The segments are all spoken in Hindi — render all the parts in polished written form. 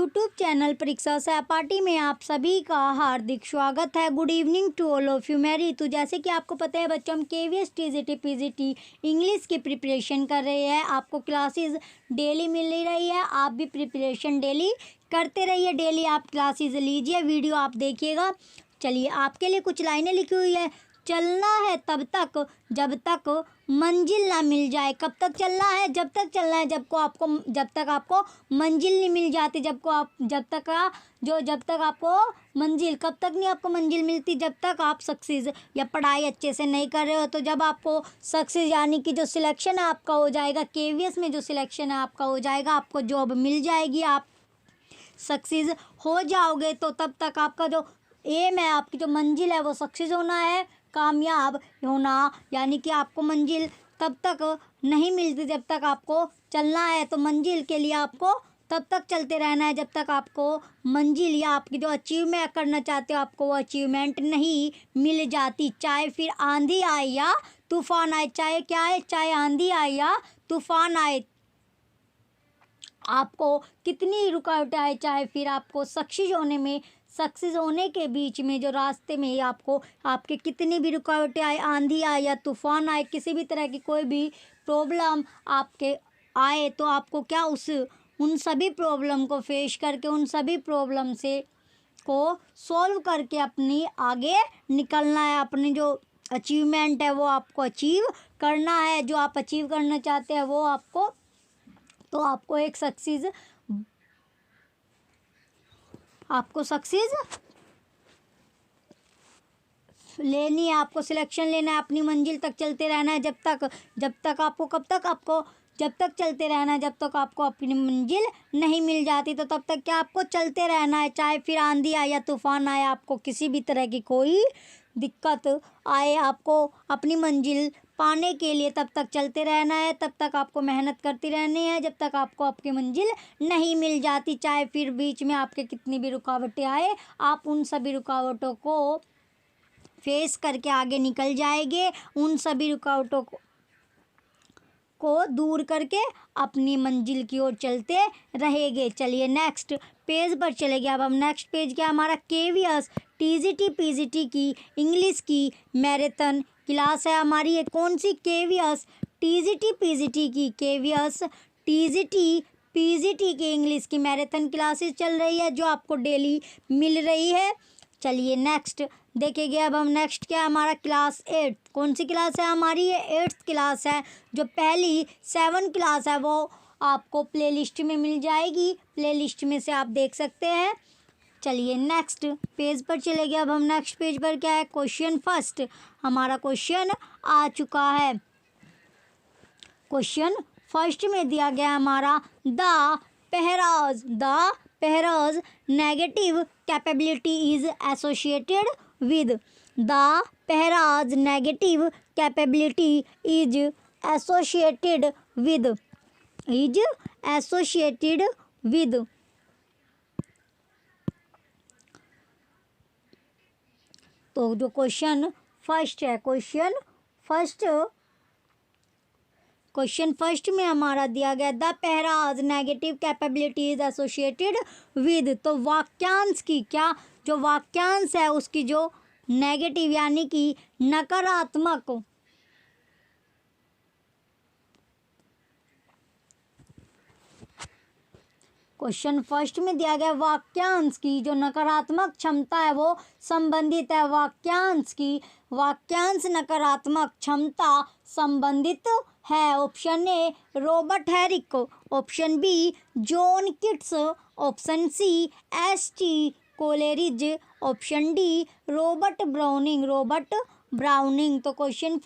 यूट्यूब चैनल परीक्षा सहपाठी में आप सभी का हार्दिक स्वागत है। Good evening to all of you. मैं रितु। जैसे कि आपको पता है बच्चों, हम केवीएस टीजीटी पीजीटी इंग्लिश की प्रिपरेशन कर रहे हैं। आपको क्लासेस डेली मिल रही है, आप भी प्रिपरेशन डेली करते रहिए। डेली आप क्लासेस लीजिए, वीडियो आप देखिएगा। चलिए, आपके लिए कुछ लाइनें लिखी हुई है। चलना है तब तक जब तक मंजिल ना मिल जाए। कब तक चलना है? जब तक चलना है जब तक आपको मंजिल नहीं मिल जाती। जब तक आपको मंजिल, कब तक नहीं आपको मंजिल मिलती? जब तक आप सक्सेस या पढ़ाई अच्छे से नहीं कर रहे हो। तो जब आपको सक्सेस यानी कि जो सिलेक्शन है आपका हो जाएगा, केवीएस में जो सिलेक्शन है आपका हो जाएगा, आपको जॉब मिल जाएगी, आप सक्सेस हो जाओगे। तो तब तक आपका जो एम है, आपकी जो मंजिल है वो सक्सेस होना है, कामयाब होना। यानी कि आपको मंजिल तब तक नहीं मिलती जब तक आपको चलना है। तो मंजिल के लिए आपको तब तक चलते रहना है जब तक आपको मंजिल या आपकी जो अचीवमेंट करना चाहते हो आपको वो अचीवमेंट नहीं मिल जाती। चाहे फिर आंधी आए या तूफान आए, चाहे क्या है, चाहे आंधी आए या तूफान आए, आपको कितनी रुकावटें आए, चाहे फिर आपको सक्सेस होने के बीच में जो रास्ते में आपको आपके कितनी भी रुकावटें आए, आंधी आए या तूफान आए, किसी भी तरह की कोई भी प्रॉब्लम आपके आए, तो आपको क्या उन सभी प्रॉब्लम को फेस करके, उन सभी प्रॉब्लम को सॉल्व करके अपनी आगे निकलना है। अपनी जो अचीवमेंट है वो आपको अचीव करना है। जो आप अचीव करना चाहते हैं वो आपको एक सक्सेस लेनी है, आपको सिलेक्शन लेना है, अपनी मंजिल तक चलते रहना है। जब तक चलते रहना है जब तक आपको अपनी मंजिल नहीं मिल जाती। तो तब तक क्या आपको चलते रहना है, चाहे फिर आंधी आए या तूफान आए, आपको किसी भी तरह की कोई दिक्कत आए, आपको अपनी मंजिल पाने के लिए तब तक चलते रहना है, तब तक आपको मेहनत करती रहनी है जब तक आपको आपकी मंजिल नहीं मिल जाती। चाहे फिर बीच में आपके कितनी भी रुकावटें आए, आप उन सभी रुकावटों को फेस करके आगे निकल जाएंगे, उन सभी रुकावटों को दूर करके अपनी मंजिल की ओर चलते रहेंगे। चलिए नेक्स्ट पेज पर चले गए। अब हम नेक्स्ट पेज क्या, हमारा केवीएस टीजीटी पीजीटी की इंग्लिश की मैराथन क्लास है हमारी। ये कौन सी? केवीएस टीजीटी पीजीटी की, केवीएस टीजीटी पीजीटी की इंग्लिश की मैराथन क्लासेस चल रही है, जो आपको डेली मिल रही है। चलिए नेक्स्ट देखेंगे। अब हम नेक्स्ट क्या, हमारा क्लास 8। कौन सी क्लास है हमारी? ये 8th क्लास है। जो पहली 7 क्लास है वो आपको प्लेलिस्ट में मिल जाएगी, प्लेलिस्ट में से आप देख सकते हैं। चलिए नेक्स्ट पेज पर चले गए। अब हम नेक्स्ट पेज पर क्या है, क्वेश्चन फर्स्ट। हमारा क्वेश्चन आ चुका है। क्वेश्चन फर्स्ट में दिया गया हमारा the phrase negative capability is associated with. The phrase negative capability is associated with तो जो क्वेश्चन फर्स्ट है, क्वेश्चन फर्स्ट में हमारा दिया गया the phrase negative capability is associated with. तो वाक्यांश की क्या, जो वाक्यांश है उसकी जो नेगेटिव यानी कि नकारात्मक, क्वेश्चन फर्स्ट में दिया गया वाक्यांश की जो नकारात्मक क्षमता है वो संबंधित है। वाक्यांश नकारात्मक क्षमता संबंधित है। Option A Robert Herrick, option B John Keats, option C S T. Coleridge, option D Robert Browning. तो क्वेश्चन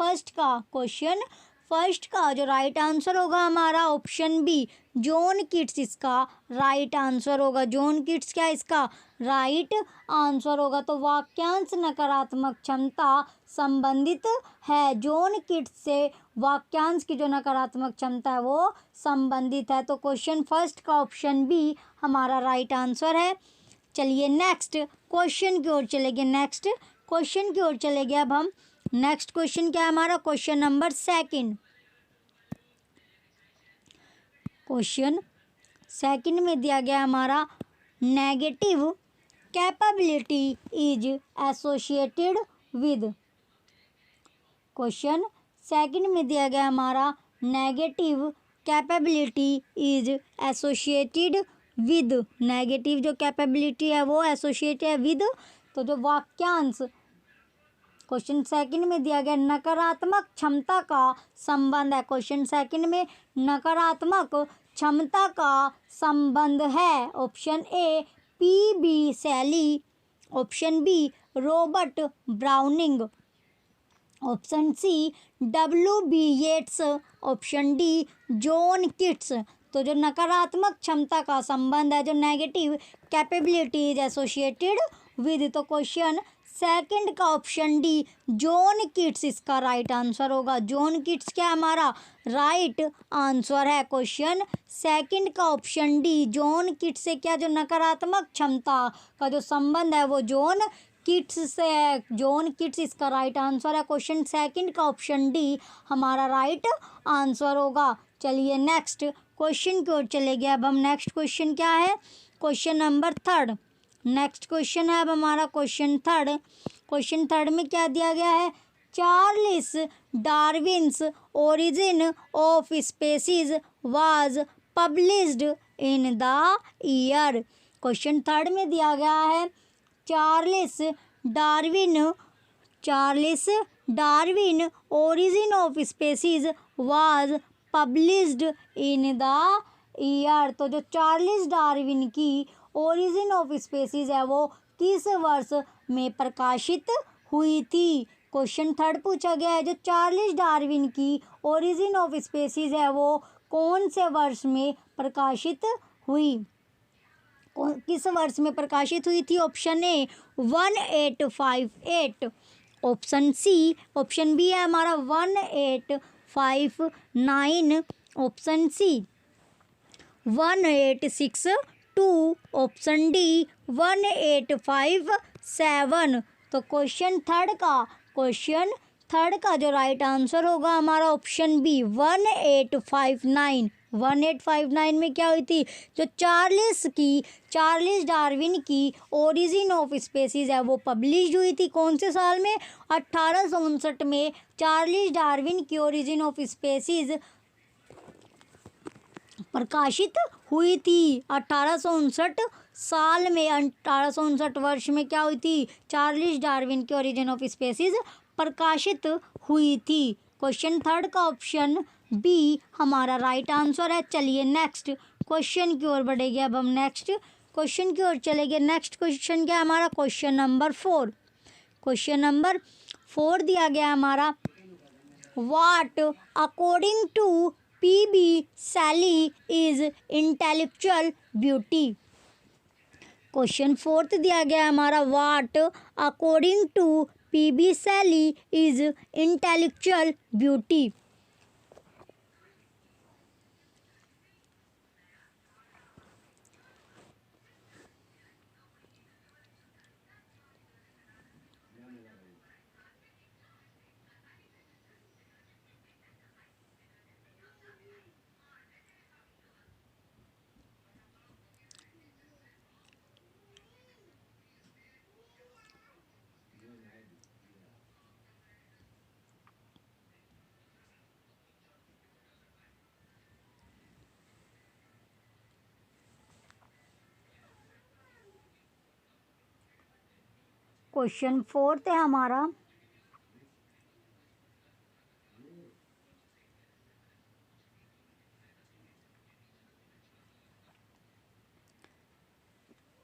फर्स्ट का जो राइट आंसर होगा हमारा ऑप्शन बी जॉन किट्स, इसका राइट आंसर होगा। जॉन किट्स क्या इसका राइट आंसर होगा। तो वाक्यांश नकारात्मक क्षमता संबंधित है। जॉन किट्स से वाक्यांश की जो नकारात्मक क्षमता है वो संबंधित है। तो क्वेश्चन फर्स्ट का ऑप्शन बी हमारा राइट आंसर है। चलिए नेक्स्ट क्वेश्चन की ओर चले गए। अब हम नेक्स्ट क्वेश्चन क्या है हमारा, क्वेश्चन नंबर 2। क्वेश्चन 2 में दिया गया हमारा negative capability is associated with. Question second में दिया गया हमारा negative capability is associated with. Negative जो कैपेबिलिटी है वो एसोसिएटेड है विद। तो जो वाक्यांश क्वेश्चन सेकंड में दिया गया नकारात्मक क्षमता का संबंध है। क्वेश्चन सेकंड में नकारात्मक क्षमता का संबंध है। Option A P B. Shelley, option B Robert Browning, option C W.B. Yeats, option D John Keats. तो जो नकारात्मक क्षमता का संबंध है, जो negative capability is associated with, तो क्वेश्चन सेकंड का ऑप्शन डी जॉन किट्स इसका राइट आंसर होगा। जॉन किट्स क्या हमारा राइट आंसर है। क्वेश्चन सेकंड का ऑप्शन डी जॉन किट्स से क्या जो नकारात्मक क्षमता का जो संबंध है वो जॉन किट्स से है। जॉन किट्स इसका राइट आंसर है। क्वेश्चन सेकंड का ऑप्शन डी हमारा राइट आंसर होगा। चलिए नेक्स्ट क्वेश्चन की ओर चले गए। अब हम नेक्स्ट क्वेश्चन क्या है, question number third. Next question है अब हमारा क्वेश्चन थर्ड। क्वेश्चन थर्ड में क्या दिया गया है, Charles Darwin's origin of species was published in the year. Question third में दिया गया है Charles Darwin origin of species was published in the year. तो जो चार्ल्स डार्विन की ओरिजिन ऑफ स्पीसीज है वो किस वर्ष में प्रकाशित हुई थी। क्वेश्चन थर्ड पूछा गया है जो चार्ल्स डार्विन की ओरिजिन ऑफ स्पीसीज है वो कौन से वर्ष में प्रकाशित हुई, किस वर्ष में प्रकाशित हुई थी। Option A 1858, option C, option B है हमारा 1859, ऑप्शन सी 1862, ऑप्शन डी 1857। तो क्वेश्चन थर्ड का जो राइट आंसर होगा हमारा ऑप्शन बी 1859। 1859 में क्या हुई थी, जो चार्ल्स डार्विन की ओरिजिन ऑफ स्पीसीज है वो पब्लिश हुई थी। कौन से साल में, 1859 में चार्ल्स डार्विन की ओरिजिन ऑफ स्पीसीज प्रकाशित हुई थी। 1859 साल में, 1859 वर्ष में क्या हुई थी, चार्ल्स डार्विन की ओरिजिन ऑफ स्पीसीज प्रकाशित हुई थी। क्वेश्चन थर्ड का ऑप्शन बी हमारा राइट आंसर है। चलिए नेक्स्ट क्वेश्चन की ओर बढ़ेंगे। अब हम नेक्स्ट क्वेश्चन की ओर चलेंगे। नेक्स्ट क्वेश्चन क्या है हमारा, क्वेश्चन नंबर 4। क्वेश्चन नंबर 4 दिया गया हमारा, व्हाट अकॉर्डिंग टू पी.बी. शैली इज इंटेलेक्चुअल ब्यूटी। क्वेश्चन 4 दिया गया हमारा, व्हाट अकॉर्डिंग टू पी.बी. शैली इज इंटेलेक्चुअल ब्यूटी। क्वेश्चन 4 है हमारा,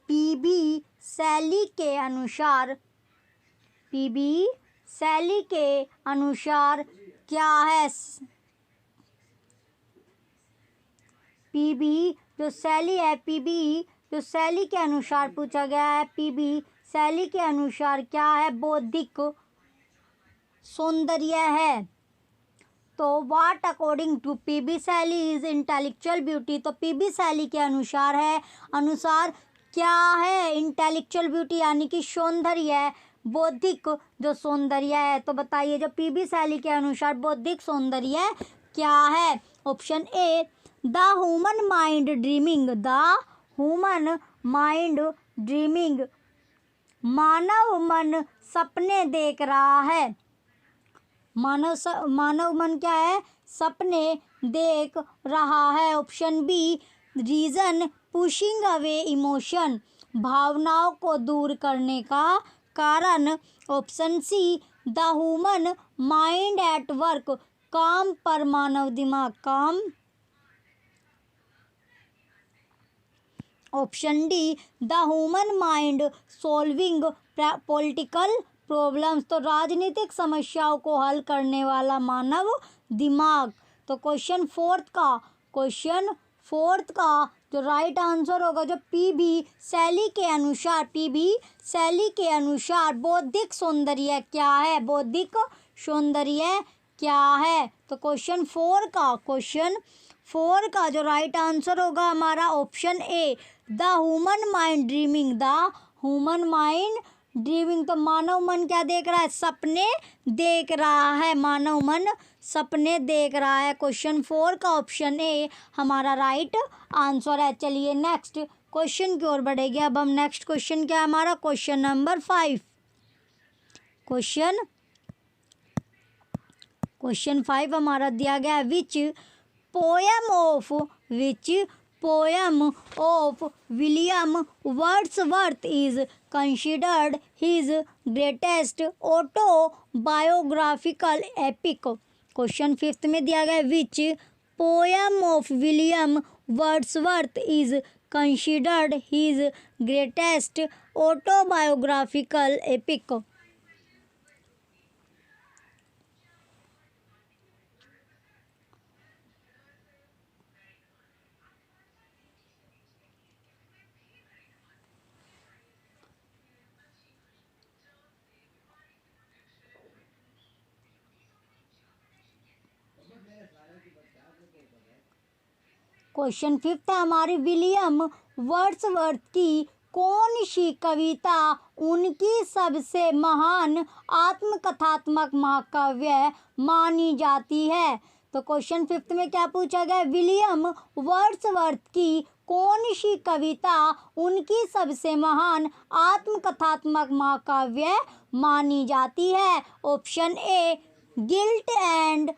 पी.बी. शैली के अनुसार क्या है, पी.बी. जो शैली है, पी.बी. जो शैली के अनुसार पूछा गया है, पी.बी. शैली के अनुसार क्या है, बौद्धिक सौंदर्य है। तो व्हाट अकॉर्डिंग टू पी.बी. शैली इज इंटेलेक्चुअल ब्यूटी। तो पी.बी. शैली के अनुसार क्या है, इंटेलेक्चुअल ब्यूटी यानी कि सौंदर्य है, बौद्धिक जो सौंदर्य है। तो बताइए जो पी.बी. शैली के अनुसार बौद्धिक सौंदर्य क्या है। Option A the human mind dreaming, the human mind dreaming, मानव मन सपने देख रहा है। मानव मन क्या है? सपने देख रहा है। Option B reason pushing away emotion, भावनाओं को दूर करने का कारण। Option C the human mind at work, काम पर मानव दिमाग काम। Option D the human mind solving political problems, तो राजनीतिक समस्याओं को हल करने वाला मानव दिमाग। तो क्वेश्चन फोर्थ का जो राइट आंसर होगा, जो पी शैली के अनुसार बौद्धिक सौंदर्य क्या है? बौद्धिक सौंदर्य क्या है? तो क्वेश्चन फोर का जो राइट आंसर होगा हमारा option A the human mind dreaming, the human mind dreaming. तो मानव मन क्या देख रहा है? सपने देख रहा है। मानव मन सपने देख रहा है। क्वेश्चन 4 का ऑप्शन ए हमारा राइट आंसर है। चलिए नेक्स्ट क्वेश्चन की ओर बढ़ेंगे। अब हम नेक्स्ट क्वेश्चन क्या है हमारा? Question number 5। क्वेश्चन 5 हमारा दिया गया है which poem of William Wordsworth is considered his greatest autobiographical epic. Question 5 में दिया गया है which poem of William Wordsworth is considered his greatest autobiographical epic. Question 5 है हमारी विलियम वर्ड्सवर्थ की कौन सी कविता उनकी सबसे महान आत्मकथात्मक महाकाव्य मानी जाती है? तो क्वेश्चन 5 में क्या पूछा गया? विलियम वर्ड्सवर्थ की कौन सी कविता उनकी सबसे महान आत्मकथात्मक महाकाव्य मानी जाती है? ऑप्शन ए गिल्ट एंड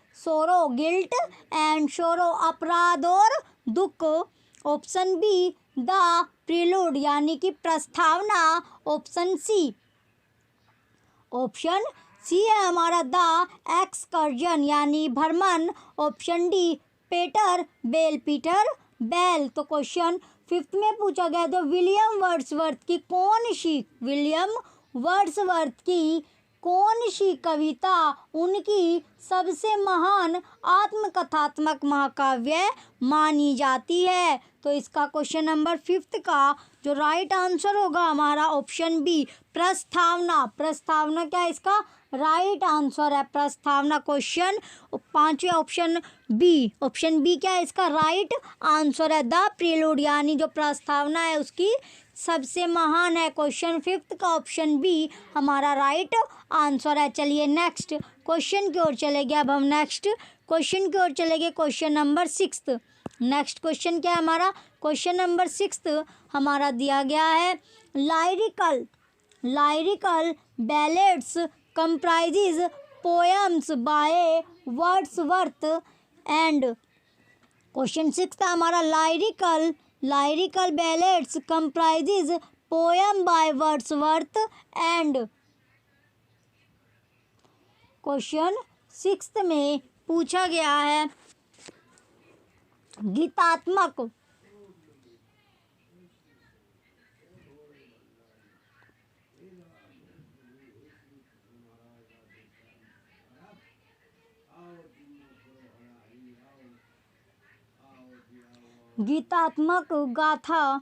सोरो, अपराध और दुख। ऑप्शन बी द प्रिलूड यानी कि प्रस्तावना। ऑप्शन सी है हमारा द एक्सकर्जन यानी भ्रमण। Option D Peter Bell. तो क्वेश्चन 5 में पूछा गया तो विलियम वर्ड्सवर्थ की कौन सी कविता उनकी सबसे महान आत्मकथात्मक महाकाव्य मानी जाती है? तो इसका क्वेश्चन नंबर 5 का जो राइट आंसर होगा हमारा ऑप्शन बी प्रस्तावना। क्या है इसका राइट आंसर है? प्रस्तावना। क्वेश्चन 5वें ऑप्शन बी क्या है इसका राइट आंसर है? द प्रिलूड यानी जो प्रस्तावना है उसकी सबसे महान है। क्वेश्चन 5 का ऑप्शन बी हमारा राइट आंसर है। चलिए नेक्स्ट क्वेश्चन की ओर चलेंगे। अब हम नेक्स्ट क्वेश्चन की ओर चलेंगे। Question number 6। नेक्स्ट क्वेश्चन क्या है हमारा? क्वेश्चन नंबर 6 हमारा दिया गया है lyrical ballads comprises poems by Wordsworth and. Question 6 था हमारा lyrical ballads comprises poem by Wordsworth and. Question 6 में पूछा गया है गीतात्मक गाथा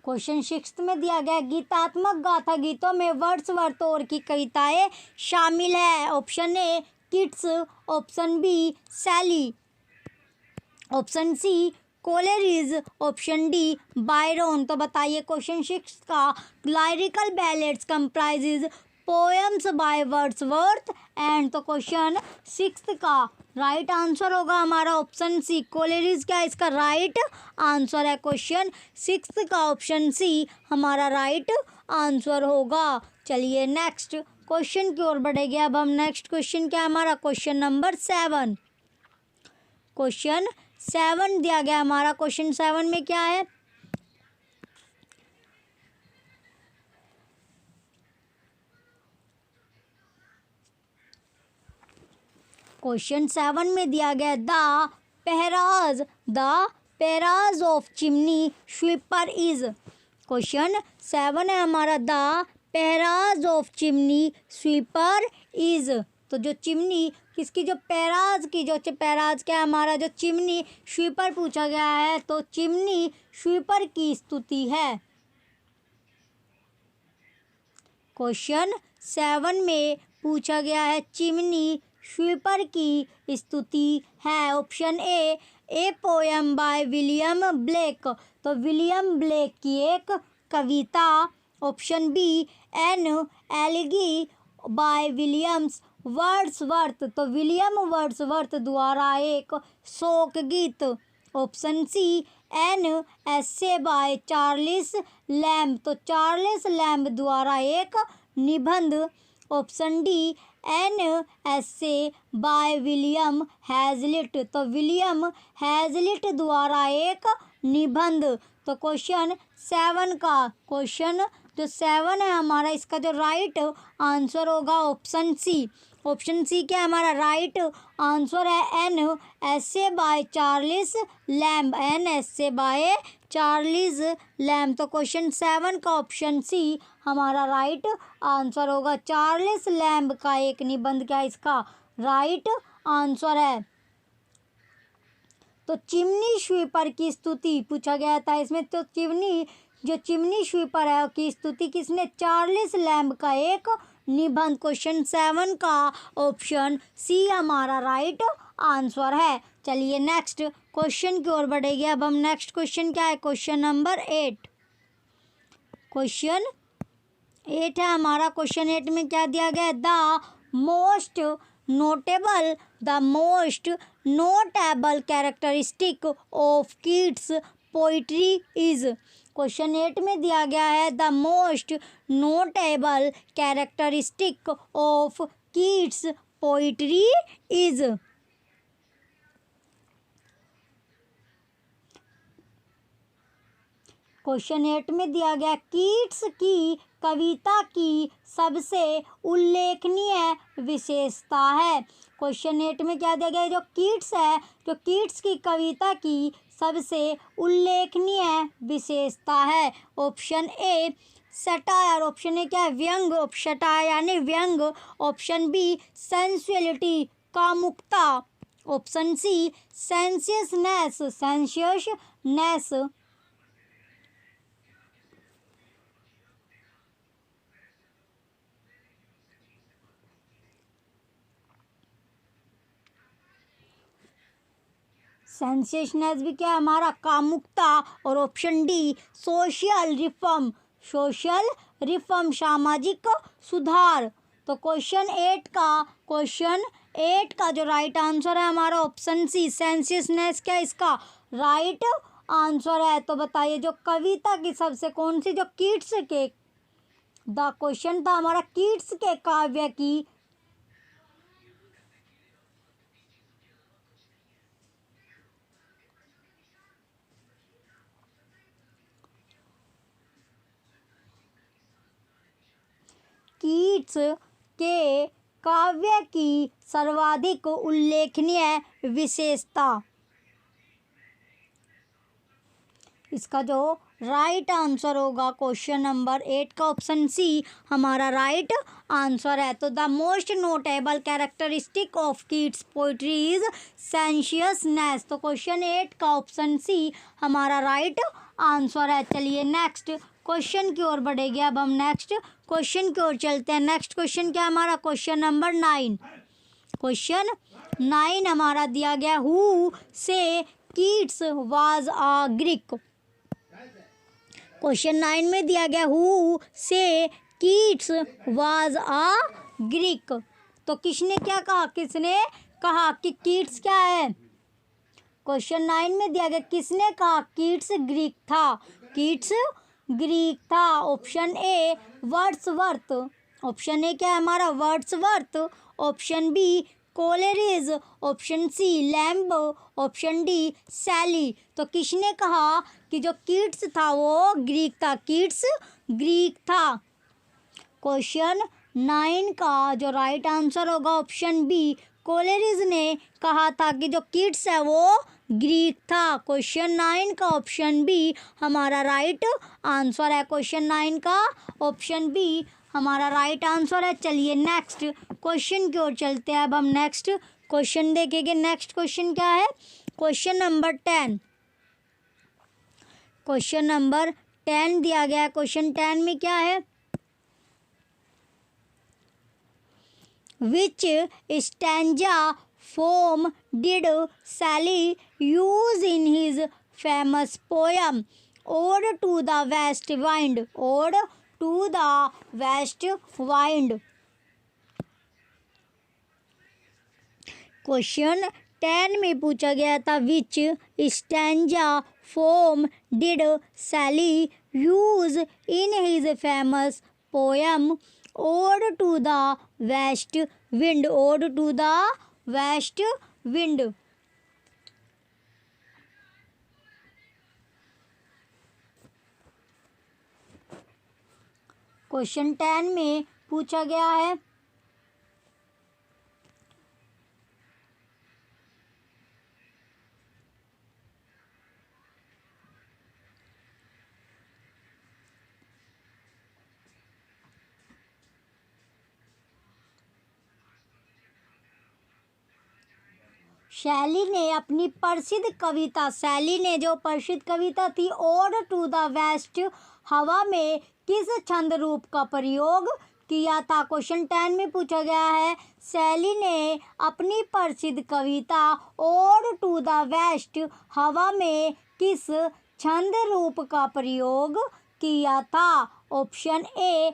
क्वेश्चन 6 में दिया गया गीतात्मक गाथा गीतों में वर्ड्सवर्थ और की कविताएं शामिल है। Option A Keats, option B Shelley, option C Coleridge, option D Byron. तो बताइए क्वेश्चन 6 का lyrical ballads comprises poems by Wordsworth and. तो क्वेश्चन 6 का राइट आंसर होगा हमारा ऑप्शन सी, कोलेरिज क्या इसका राइट आंसर है। क्वेश्चन 6 का ऑप्शन सी हमारा राइट आंसर होगा। चलिए नेक्स्ट क्वेश्चन की ओर बढ़ेंगे। अब हम नेक्स्ट क्वेश्चन क्या है हमारा क्वेश्चन नंबर 7। क्वेश्चन 7 दिया गया हमारा। क्वेश्चन 7 में क्या है, क्वेश्चन 7 में दिया गया the paras of chimney sweeper is. Question 7 है हमारा the paras of chimney sweeper is. तो जो चिमनी किसकी, जो पैराज की, जो पैराज क्या हमारा जो चिमनी स्वीपर पूछा गया है, तो चिमनी स्वीपर की स्तुति है। क्वेश्चन 7 में पूछा गया है चिमनी स्वीपर की स्तुति है। Option A poem by William Blake. तो विलियम ब्लेक की एक कविता। Option B an elegy by Williams Wordsworth. तो विलियम वर्ड्सवर्थ द्वारा एक शोक गीत। Option C an essay by Charles Lamb. तो चार्ल्स लैम्ब द्वारा एक निबंध। Option D an essay by William Hazlitt. तो विलियम हैजलिट द्वारा एक निबंध। तो क्वेश्चन 7 का क्वेश्चन जो 7 है हमारा, इसका जो राइट आंसर होगा ऑप्शन सी। ऑप्शन सी क्या हमारा राइट आंसर है, an essay by Charles Lamb. An essay by Charles Lamb. तो क्वेश्चन 7 का ऑप्शन सी हमारा राइट आंसर होगा। चार्ल्स लैम्ब का एक निबंध क्या इसका राइट आंसर है। तो चिमनी स्वीपर की स्तुति पूछा गया था इसमें। तो चिमनी स्वीपर है की स्तुति किसने, चार्ल्स लैम्ब का एक निबंध। क्वेश्चन 7 का ऑप्शन सी हमारा राइट आंसर है। चलिए नेक्स्ट क्वेश्चन की ओर बढ़ेंगे। अब हम नेक्स्ट क्वेश्चन क्या है क्वेश्चन नंबर 8। क्वेश्चन 8 है हमारा। क्वेश्चन 8 में क्या दिया गया है, the most notable characteristic of Keats poetry is. Question 8 में दिया गया है the most notable characteristic of Keats poetry is. Question 8 में दिया गया कीट्स की कविता की सबसे उल्लेखनीय विशेषता है। क्वेश्चन 8 में क्या दिया गया है, जो कीट्स है, जो कीट्स की कविता की सबसे उल्लेखनीय विशेषता है। Option A satire. Option A क्या है, व्यंग। सटायर यानी व्यंग। ऑप्शन बी सेंसुअलिटी, कामुकता। ऑप्शन सी सेंसियसनेस, सेंसेशनेस भी क्या है हमारा कामुकता। और ऑप्शन डी सोशल रिफॉर्म सामाजिक सुधार। तो क्वेश्चन 8 का जो राइट आंसर है हमारा ऑप्शन सी सेंसियसनेस क्या इसका राइट आंसर है। तो बताइए जो कविता की सबसे कौन सी, जो कीट्स के द क्वेश्चन था हमारा कीट्स के काव्य की कीट्स के काव्य की सर्वाधिक उल्लेखनीय विशेषता। इसका जो राइट आंसर होगा क्वेश्चन नंबर 8 का ऑप्शन सी हमारा राइट आंसर है। तो the most notable characteristic of Keats poetry is sensuousness. तो क्वेश्चन 8 का ऑप्शन सी हमारा राइट आंसर है। चलिए नेक्स्ट क्वेश्चन की ओर बढ़ेंगे। अब हम नेक्स्ट क्वेश्चन की ओर चलते हैं। नेक्स्ट क्वेश्चन क्या हमारा क्वेश्चन नंबर 9। क्वेश्चन 9 हमारा दिया गया हु से Keats was a Greek. Question 9 में दिया गया हु से कीट्स वाज अ ग्रीक। तो किसने क्या कहा, किसने कहा कि कीट्स क्या है। क्वेश्चन 9 में दिया गया किसने कहा कीट्स ग्रीक था, कीट्स ग्रीक था। Option A Wordsworth, option A क्या है हमारा Wordsworth, option B Coleridge, option C Lamb, option D Shelley. तो किसने कहा कि जो कीट्स था वो ग्रीक था, कीट्स ग्रीक था। क्वेश्चन 9 का जो राइट आंसर होगा ऑप्शन बी कोलेरिज ने कहा था कि जो कीट्स है वो ग्रीक था। क्वेश्चन 9 का ऑप्शन बी हमारा राइट आंसर है, क्वेश्चन 9 का ऑप्शन बी हमारा राइट आंसर है। चलिए नेक्स्ट क्वेश्चन की ओर चलते हैं। अब हम नेक्स्ट क्वेश्चन देखेंगे। नेक्स्ट क्वेश्चन क्या है, क्वेश्चन नंबर 10। क्वेश्चन नंबर 10 दिया गया है। क्वेश्चन 10 में क्या है, विच stanza form did Shelley use in his famous poem Ode to the West Wind, Ode to the West Wind। Question 10 में पूछा गया था विच stanza form did Shelley use in his famous poem Ode to the West Wind, Ode to the West Wind। Question 10 में पूछा गया है शैली ने अपनी प्रसिद्ध कविता, शैली ने जो प्रसिद्ध कविता थी ओड टू द वेस्ट, हवा में किस छंद रूप का प्रयोग किया था। क्वेश्चन 10 में पूछा गया है शैली ने अपनी प्रसिद्ध कविता ओड टू द वेस्ट, हवा में किस छंद रूप का प्रयोग किया था। ऑप्शन ए,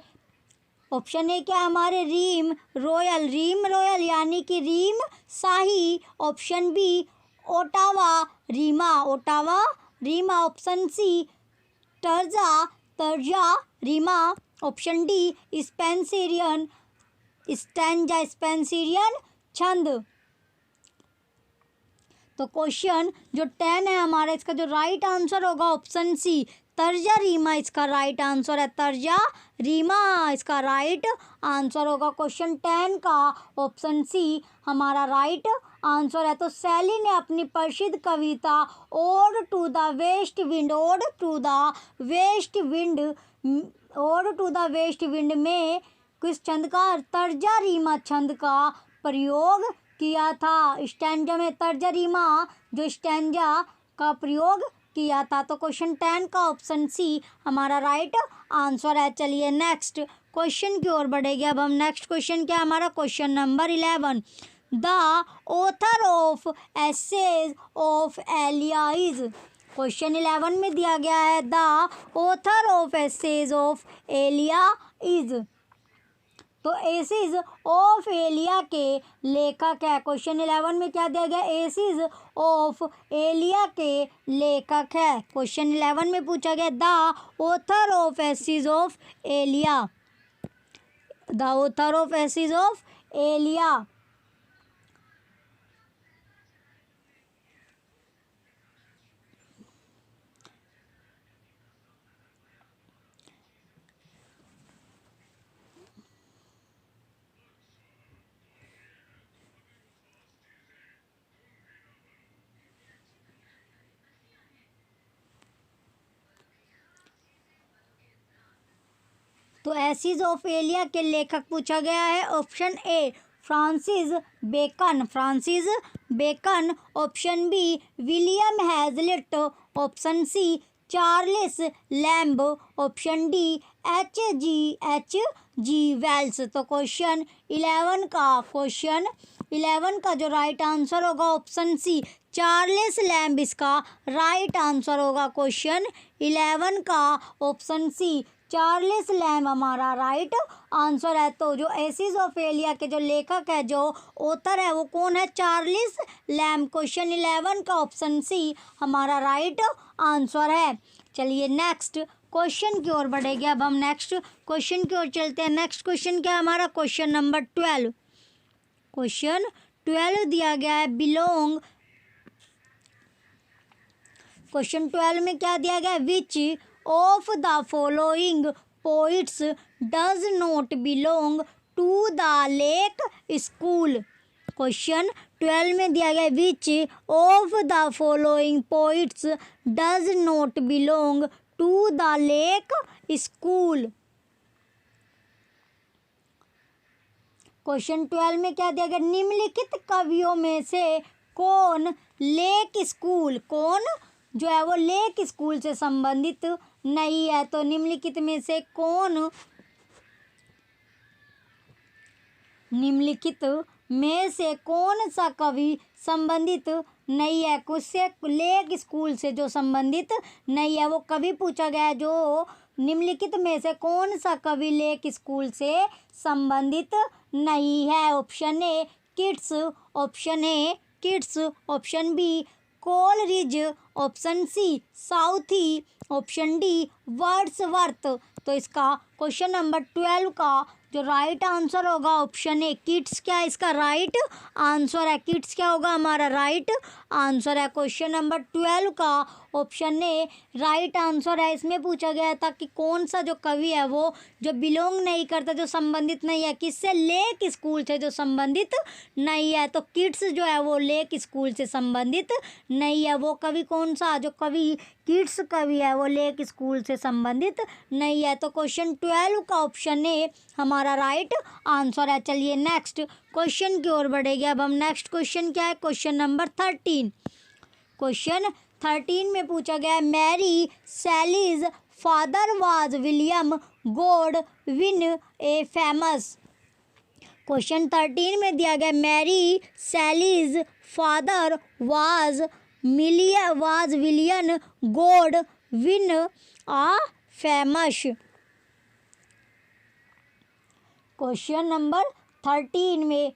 ऑप्शन ए क्या हमारे रीम रॉयल, रीम रॉयल यानी कि रीम शाही। Option B ottava rima, ottava rima. Option C terza, terza rima. Option D Spenserian, stanza Spenserian छंद। तो क्वेश्चन जो 10 है हमारा, इसका जो राइट आंसर होगा ऑप्शन सी तर्जा रीमा, इसका राइट आंसर है तर्जा रीमा, इसका राइट आंसर होगा। क्वेश्चन 10 का ऑप्शन सी हमारा राइट आंसर है। तो शैली ने अपनी प्रसिद्ध कविता ode to the west wind, ode to the west wind, ode to the west wind में किस छंद का, तर्जा रीमा छंद का प्रयोग किया था। स्टैंजा में तर्जा रीमा जो स्टैंजा का प्रयोग किया था। तो क्वेश्चन 10 का ऑप्शन सी हमारा राइट आंसर है। चलिए नेक्स्ट क्वेश्चन की ओर बढ़ेंगे। अब हम नेक्स्ट क्वेश्चन क्या हमारा, question number 11। The author of essays of Elia is. Question 11 में दिया गया है the author of essays of Elia is. तो एसिज ऑफ एलिया के लेखक है। क्वेश्चन 11 में क्या दिया गया, एसिज ऑफ एलिया के लेखक है। क्वेश्चन 11 में पूछा गया the author of essays of Elia, the author of essays of Elia. तो एसिज ऑफ एलिया के लेखक पूछा गया है। Option A Francis Bacon, Francis Bacon. Option B William Hazlitt. Option C Charles Lamb. Option D H G Wells. तो क्वेश्चन 11 का, क्वेश्चन 11 का जो राइट आंसर होगा ऑप्शन सी चार्ल्स लैम्ब इसका राइट आंसर होगा। क्वेश्चन 11 का ऑप्शन सी चार्ल्स लैम्ब हमारा राइट आंसर है। तो जो एसिस ऑफ एलिया के जो लेखक है, जो ऑथर है, वो कौन है? Charles lamb. क्वेश्चन 11 का ऑप्शन सी हमारा राइट आंसर है। चलिए नेक्स्ट क्वेश्चन की ओर बढ़ेंगे। अब हम नेक्स्ट क्वेश्चन की ओर चलते हैं। नेक्स्ट क्वेश्चन क्या है हमारा? Question number 12। क्वेश्चन 12 दिया गया है बिलोंग। क्वेश्चन 12 में क्या दिया गया है? Which of the following poets does not belong to the Lake School. Question 12 में दिया गया है which of the following poets does not belong to the Lake School. Question 12 में क्या दिया गया? निम्नलिखित कवियों में से कौन लेक स्कूल, कौन जो है वो लेक स्कूल से संबंधित नहीं है। तो निम्नलिखित में से कौन, निम्नलिखित में से कौन सा कवि संबंधित नहीं है? कुछ से लेक स्कूल से जो संबंधित नहीं है, वो कवि पूछा गया है। जो निम्नलिखित में से कौन सा कवि लेक स्कूल से संबंधित नहीं है? Option A Keats, option A Keats, option B Coleridge, option C Southey, option D Wordsworth. तो इसका क्वेश्चन नंबर 12 का जो राइट आंसर होगा ऑप्शन ए किड्स क्या है इसका राइट आंसर है। किड्स क्या होगा हमारा राइट आंसर है। क्वेश्चन नंबर 12 का ऑप्शन ए राइट आंसर है। इसमें पूछा गया था कि कौन सा जो कवि है वो जो बिलोंग नहीं करता, जो संबंधित नहीं है किससे? लेक स्कूल से जो संबंधित नहीं है। तो किड्स जो है वो लेक स्कूल से संबंधित नहीं है। वो कवि कौन सा? जो कवि किड्स कवि है वो लेक स्कूल से संबंधित नहीं है। तो क्वेश्चन 12 का ऑप्शन ए हमारा राइट आंसर है। चलिए नेक्स्ट क्वेश्चन की ओर बढ़ेंगे। अब हम नेक्स्ट क्वेश्चन क्या है? Question number 13। क्वेश्चन 13 में पूछा गया है Mary Shelley's father was William Godwin a famous. Question 13 में दिया गया Mary Shelley's father was William Godwin a famous. Question number 13 में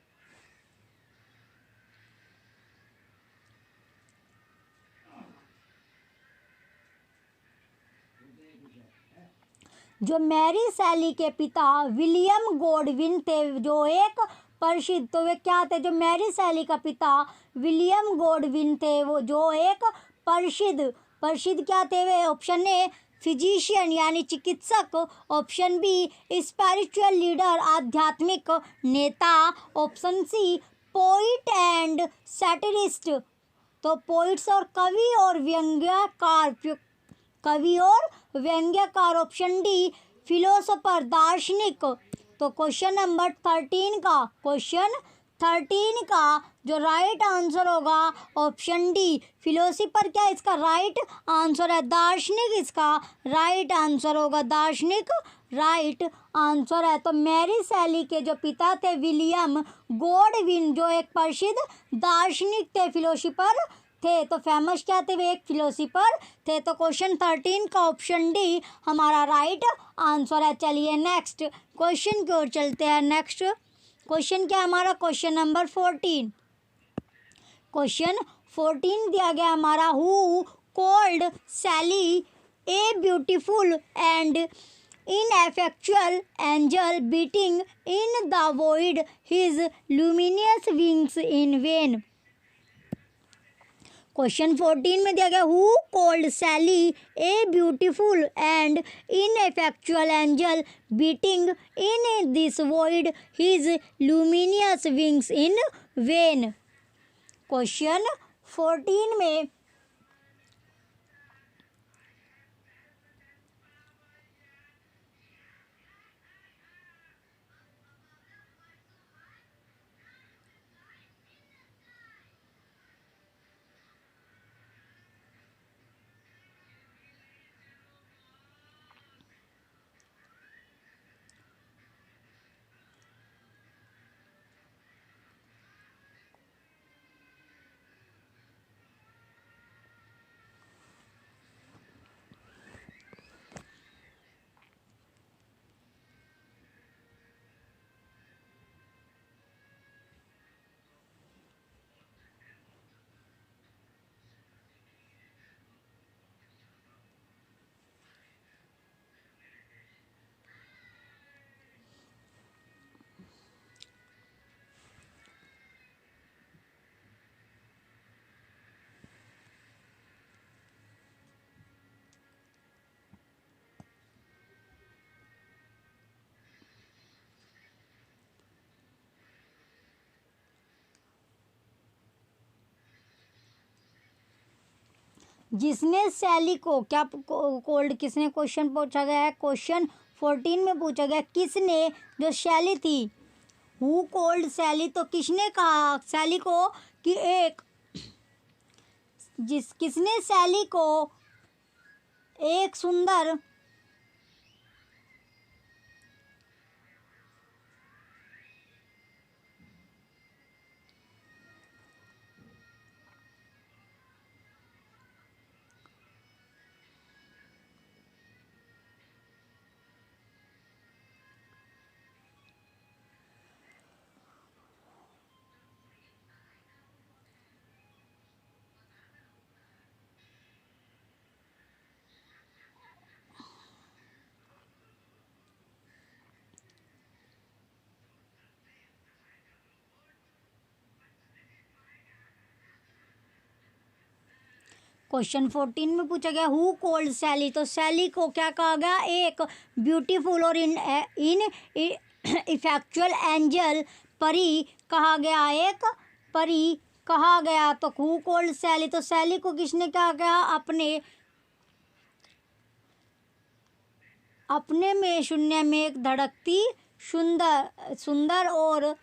जो मैरी सैली के पिता विलियम गॉडविन थे, जो एक प्रसिद्ध, तो वे क्या थे? जो मैरी सैली का पिता विलियम गॉडविन थे, वो जो एक प्रसिद्ध क्या थे वे? ऑप्शन ए फिजिशियन यानी चिकित्सक, ऑप्शन बी स्पिरिचुअल लीडर आध्यात्मिक नेता, ऑप्शन सी पोइट एंड सैटिरिस्ट। तो पोइट्स और कवि और व्यंग्यकार, ऑप्शन डी फिलोसोफर दार्शनिक। तो क्वेश्चन नंबर 13 का जो राइट आंसर होगा ऑप्शन डी फिलोसोफर क्या है इसका राइट आंसर है। दार्शनिक इसका राइट आंसर होगा। दार्शनिक राइट आंसर है। तो मैरी सैली के जो पिता थे विलियम गॉडविन, जो एक प्रसिद्ध दार्शनिक थे, फिलोसोफर थे। तो फेमस क्या थे? वे एक फिलोसोफर थे। तो क्वेश्चन 13 का ऑप्शन डी हमारा राइट आंसर है। चलिए नेक्स्ट क्वेश्चन की ओर चलते हैं। नेक्स्ट क्वेश्चन क्या है हमारा? Question number 14। क्वेश्चन 14 दिया गया हमारा who called Shelley a beautiful and ineffectual angel beating in the void his luminous wings in vain। Question 14 में दिया गया who called Shelley a beautiful and ineffectual angel beating in this void his luminous wings in vain. Question 14 में जिसने सैली को क्या कोल्ड, किसने क्वेश्चन पूछा गया है, क्वेश्चन 14 में पूछा गया किसने, जो सैली थी, हु कोल्ड सैली, तो किसने कहा सैली को कि एक, किसने सैली को एक सुंदर क्वेश्चन 14 में पूछा गया हु कोल्ड सैली, तो सैली को क्या कहा गया, एक ब्यूटीफुल और इन इफेक्चुअल एंजल, परी कहा गया, एक परी कहा गया। तो हु कोल्ड सैली, तो सैली को किसने कहा गया, अपने में शून्य में एक धड़कती सुंदर और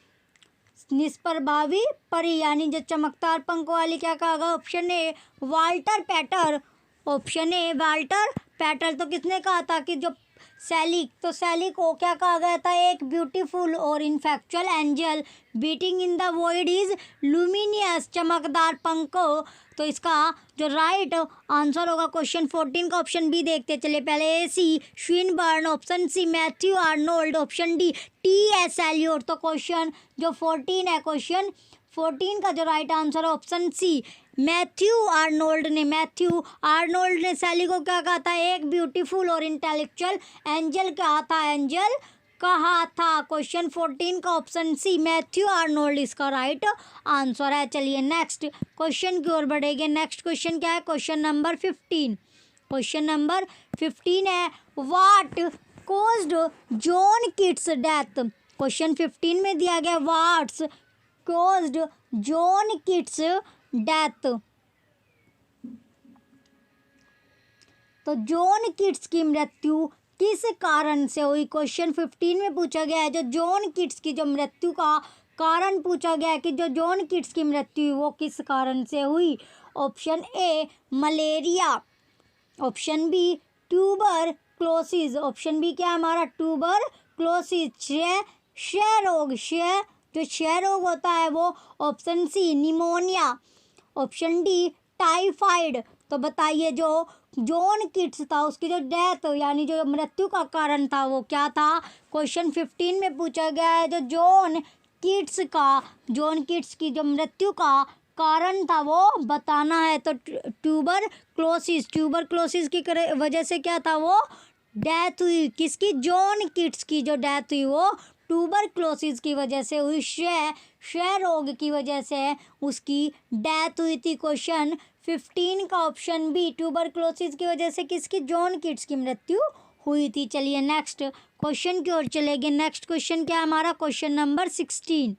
निष्प्रभावी परी, यानी जो चमकदार पंखों वाली, क्या कहा गया, option A Walter Pater, option A Walter Pater. तो किसने कहा था कि जो सैली, तो सैली को क्या कहा गया था, एक ब्यूटीफुल और ineffectual angel beating in the void is luminous, चमकदार पंखों। तो इसका जो राइट आंसर होगा क्वेश्चन 14 का ऑप्शन बी देखते चले पहले, A C Swinburne, option C Matthew Arnold, option D T S Eliot. तो क्वेश्चन जो 14 है, क्वेश्चन 14 का जो राइट आंसर है ऑप्शन सी मैथ्यू आर्नोल्ड ने सैली को क्या कहा था, एक ब्यूटीफुल और इंटेलेक्चुअल एंजल कहा था। क्वेश्चन 14 का ऑप्शन सी मैथ्यू आर्नोल्ड इसका राइट आंसर है। चलिए नेक्स्ट क्वेश्चन की ओर बढ़ेंगे। नेक्स्ट क्वेश्चन क्या है, क्वेश्चन नंबर 15। क्वेश्चन नंबर 15 है what caused John Keats death. Question 15 में दिया गया what's caused John Keats death. तो जॉन किट्स की मृत्यु किस कारण से हुई, क्वेश्चन 15 में पूछा गया है। जो जॉन किट्स की जो मृत्यु का कारण पूछा गया है कि जो जॉन किट्स की मृत्यु हुई वो किस कारण से हुई। Option A malaria, option B tuberculosis, option B क्या हमारा ट्यूबर क्लोसिस, क्षय रोग, जो क्षय रोग होता है वो, option C pneumonia, option D typhoid. तो बताइए जो जॉन किट्स था उसकी जो डेथ यानी जो मृत्यु का कारण था वो क्या था। क्वेश्चन 15 में पूछा गया है जो जॉन किट्स की जो मृत्यु का कारण था वो बताना है। तो ट्यूबर क्लोसिस की वजह से क्या था वो डेथ हुई, किसकी, जॉन किट्स की जो डेथ हुई वो ट्यूबर क्लोसिस की वजह से हुई, क्षय रोग की वजह से उसकी डेथ हुई थी। क्वेश्चन 15 का ऑप्शन बी ट्यूबर क्लोसिस की वजह से किसकी, जॉन किट्स की मृत्यु हुई थी। चलिए नेक्स्ट क्वेश्चन की ओर चलेंगे। नेक्स्ट क्वेश्चन क्या है हमारा, क्वेश्चन नंबर 16।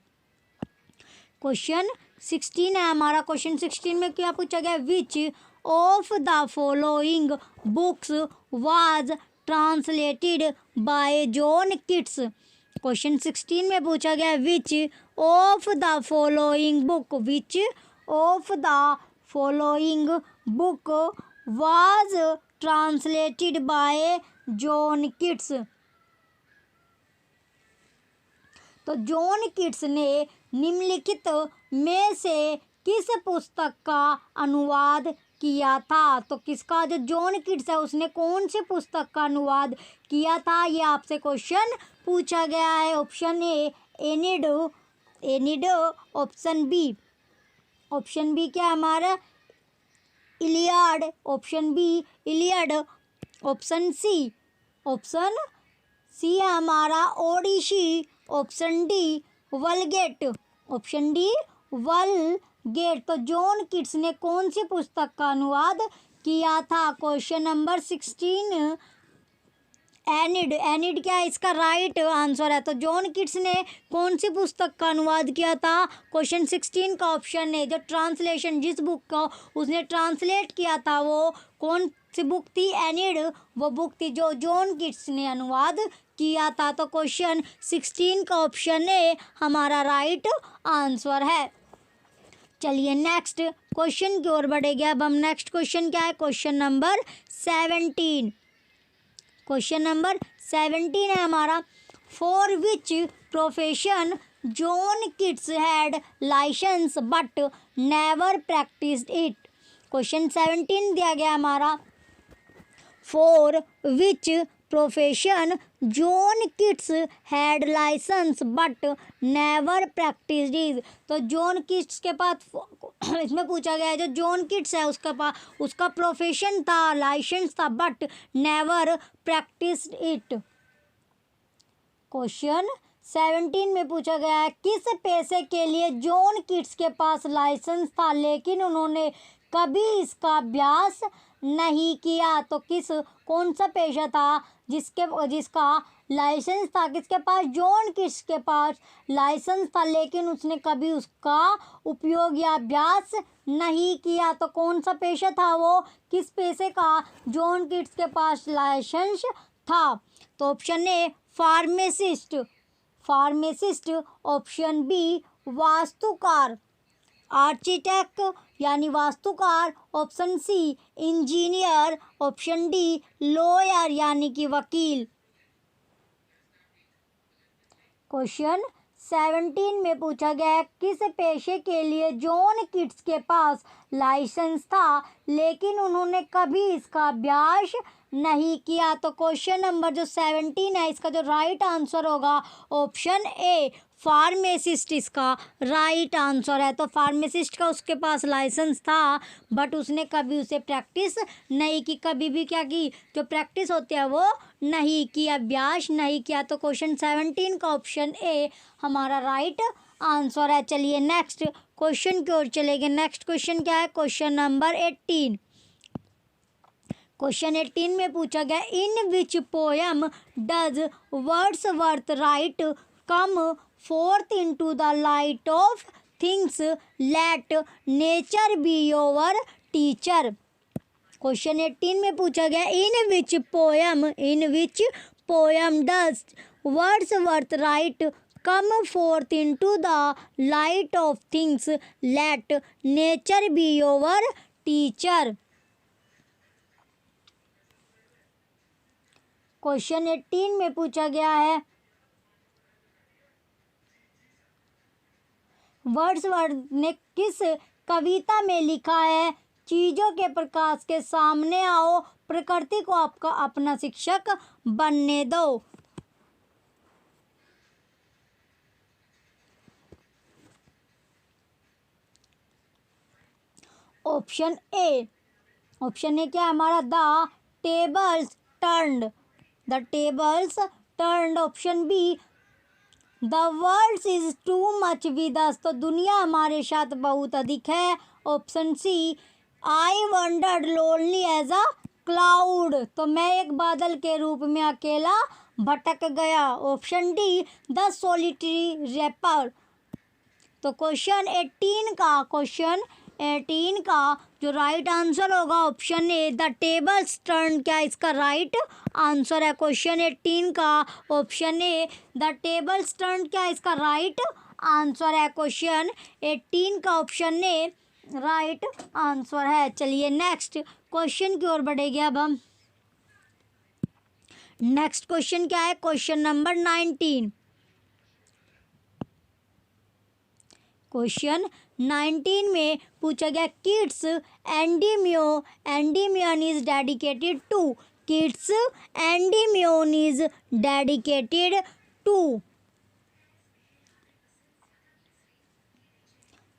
क्वेश्चन 16 है हमारा। क्वेश्चन 16 में क्या पूछा गया, विच of the following books was translated bye John Keats. Question 16 में पूछा गया विच of the following book was translated bye John Keats. तो जॉन किट्स ने निम्नलिखित में से किस पुस्तक का अनुवाद किया था। तो किसका, जो जॉन किट्स है उसने कौन सी पुस्तक का अनुवाद किया था, ये आपसे क्वेश्चन पूछा गया है। Option A Aeneid, option B क्या हमारा Iliad, option B Iliad, option C है हमारा ओडिसी, ऑप्शन डी वलगेट, तो जॉन किट्स ने कौन सी पुस्तक का अनुवाद किया था। क्वेश्चन नंबर 16 एनिड, एनिड क्या है इसका राइट आंसर है। तो जॉन किट्स ने कौन सी पुस्तक का अनुवाद किया था? क्वेश्चन 16 का ऑप्शन है। जो ट्रांसलेशन, जिस बुक का उसने ट्रांसलेट किया था वो कौन सी बुक थी? एनिड वो बुक थी जो जॉन किट्स ने अनुवाद किया था। तो क्वेश्चन 16 का ऑप्शन ए हमारा राइट आंसर है। चलिए नेक्स्ट क्वेश्चन की ओर बढ़ेंगे। अब हम नेक्स्ट क्वेश्चन क्या है? Question number 17। क्वेश्चन नंबर 17 है हमारा, for which profession John Keats had licence but never practised it. Question 17 दिया गया हमारा, for which profession John Keats had licence but never practised it. तो जॉन किट्स के पास इसमें पूछा गया है जो जॉन किट्स है उसके पास उसका प्रोफेशन था, लाइसेंस था, but never practised it. Question 17 में पूछा गया है किस पेशे के लिए जॉन किट्स के पास लाइसेंस था लेकिन उन्होंने कभी इसका अभ्यास नहीं किया। तो कौन सा पेशा था जिसका लाइसेंस था? किसके पास? जॉन किट्स के पास लाइसेंस था लेकिन उसने कभी उसका उपयोग या अभ्यास नहीं किया। तो कौन सा पेशा था वो? किस पेशे का जॉन किट्स के पास लाइसेंस था? तो option A pharmacist, pharmacist. Option B वास्तुकार, आर्किटेक्ट यानी वास्तुकार। Option C engineer. Option D lawyer यानी कि वकील। क्वेश्चन 17 में पूछा गया है किस पेशे के लिए जॉन किट्स के पास लाइसेंस था लेकिन उन्होंने कभी इसका अभ्यास नहीं किया। तो क्वेश्चन नंबर जो 17 है इसका जो राइट आंसर होगा ऑप्शन ए फार्मासिस्ट इसका राइट आंसर है। तो फार्मासिस्ट का उसके पास लाइसेंस था बट उसने कभी उसे प्रैक्टिस नहीं की, कभी भी क्या की जो प्रैक्टिस होती है वो नहीं की, अभ्यास नहीं किया। तो क्वेश्चन 17 का ऑप्शन ए हमारा राइट आंसर है। चलिए नेक्स्ट क्वेश्चन की ओर चलेंगे। नेक्स्ट क्वेश्चन क्या है? Question number 18। क्वेश्चन 18 में पूछा गया in which poem does Wordsworth write come forth into the light of things, let nature be your teacher। Question 18 में पूछा गया in which poem does Wordsworth write come forth into the light of things, let nature be your teacher। Question 18 में पूछा गया है वर्ड्सवर्थ ने किस कविता में लिखा है चीज़ों के प्रकाश के सामने आओ, प्रकृति को आपका अपना शिक्षक बनने दो। ऑप्शन ए क्या हमारा? The tables turned, the tables turned. Option B the world is too much with us, तो दुनिया हमारे साथ बहुत अधिक है। Option C I wandered lonely as a cloud, तो मैं एक बादल के रूप में अकेला भटक गया। Option D the solitary reaper. तो क्वेश्चन 18 का जो राइट आंसर होगा option A the tables turn, क्या इसका राइट आंसर है? क्वेश्चन 18 का option A the tables turn, क्या इसका राइट आंसर है? क्वेश्चन 18 का ऑप्शन ए राइट आंसर है। चलिए नेक्स्ट क्वेश्चन की ओर बढ़ेंगे अब हम। नेक्स्ट क्वेश्चन क्या है? Question number 19। क्वेश्चन 19 में पूछा गया Keats Endymion is dedicated to, Keats Endymion is dedicated to.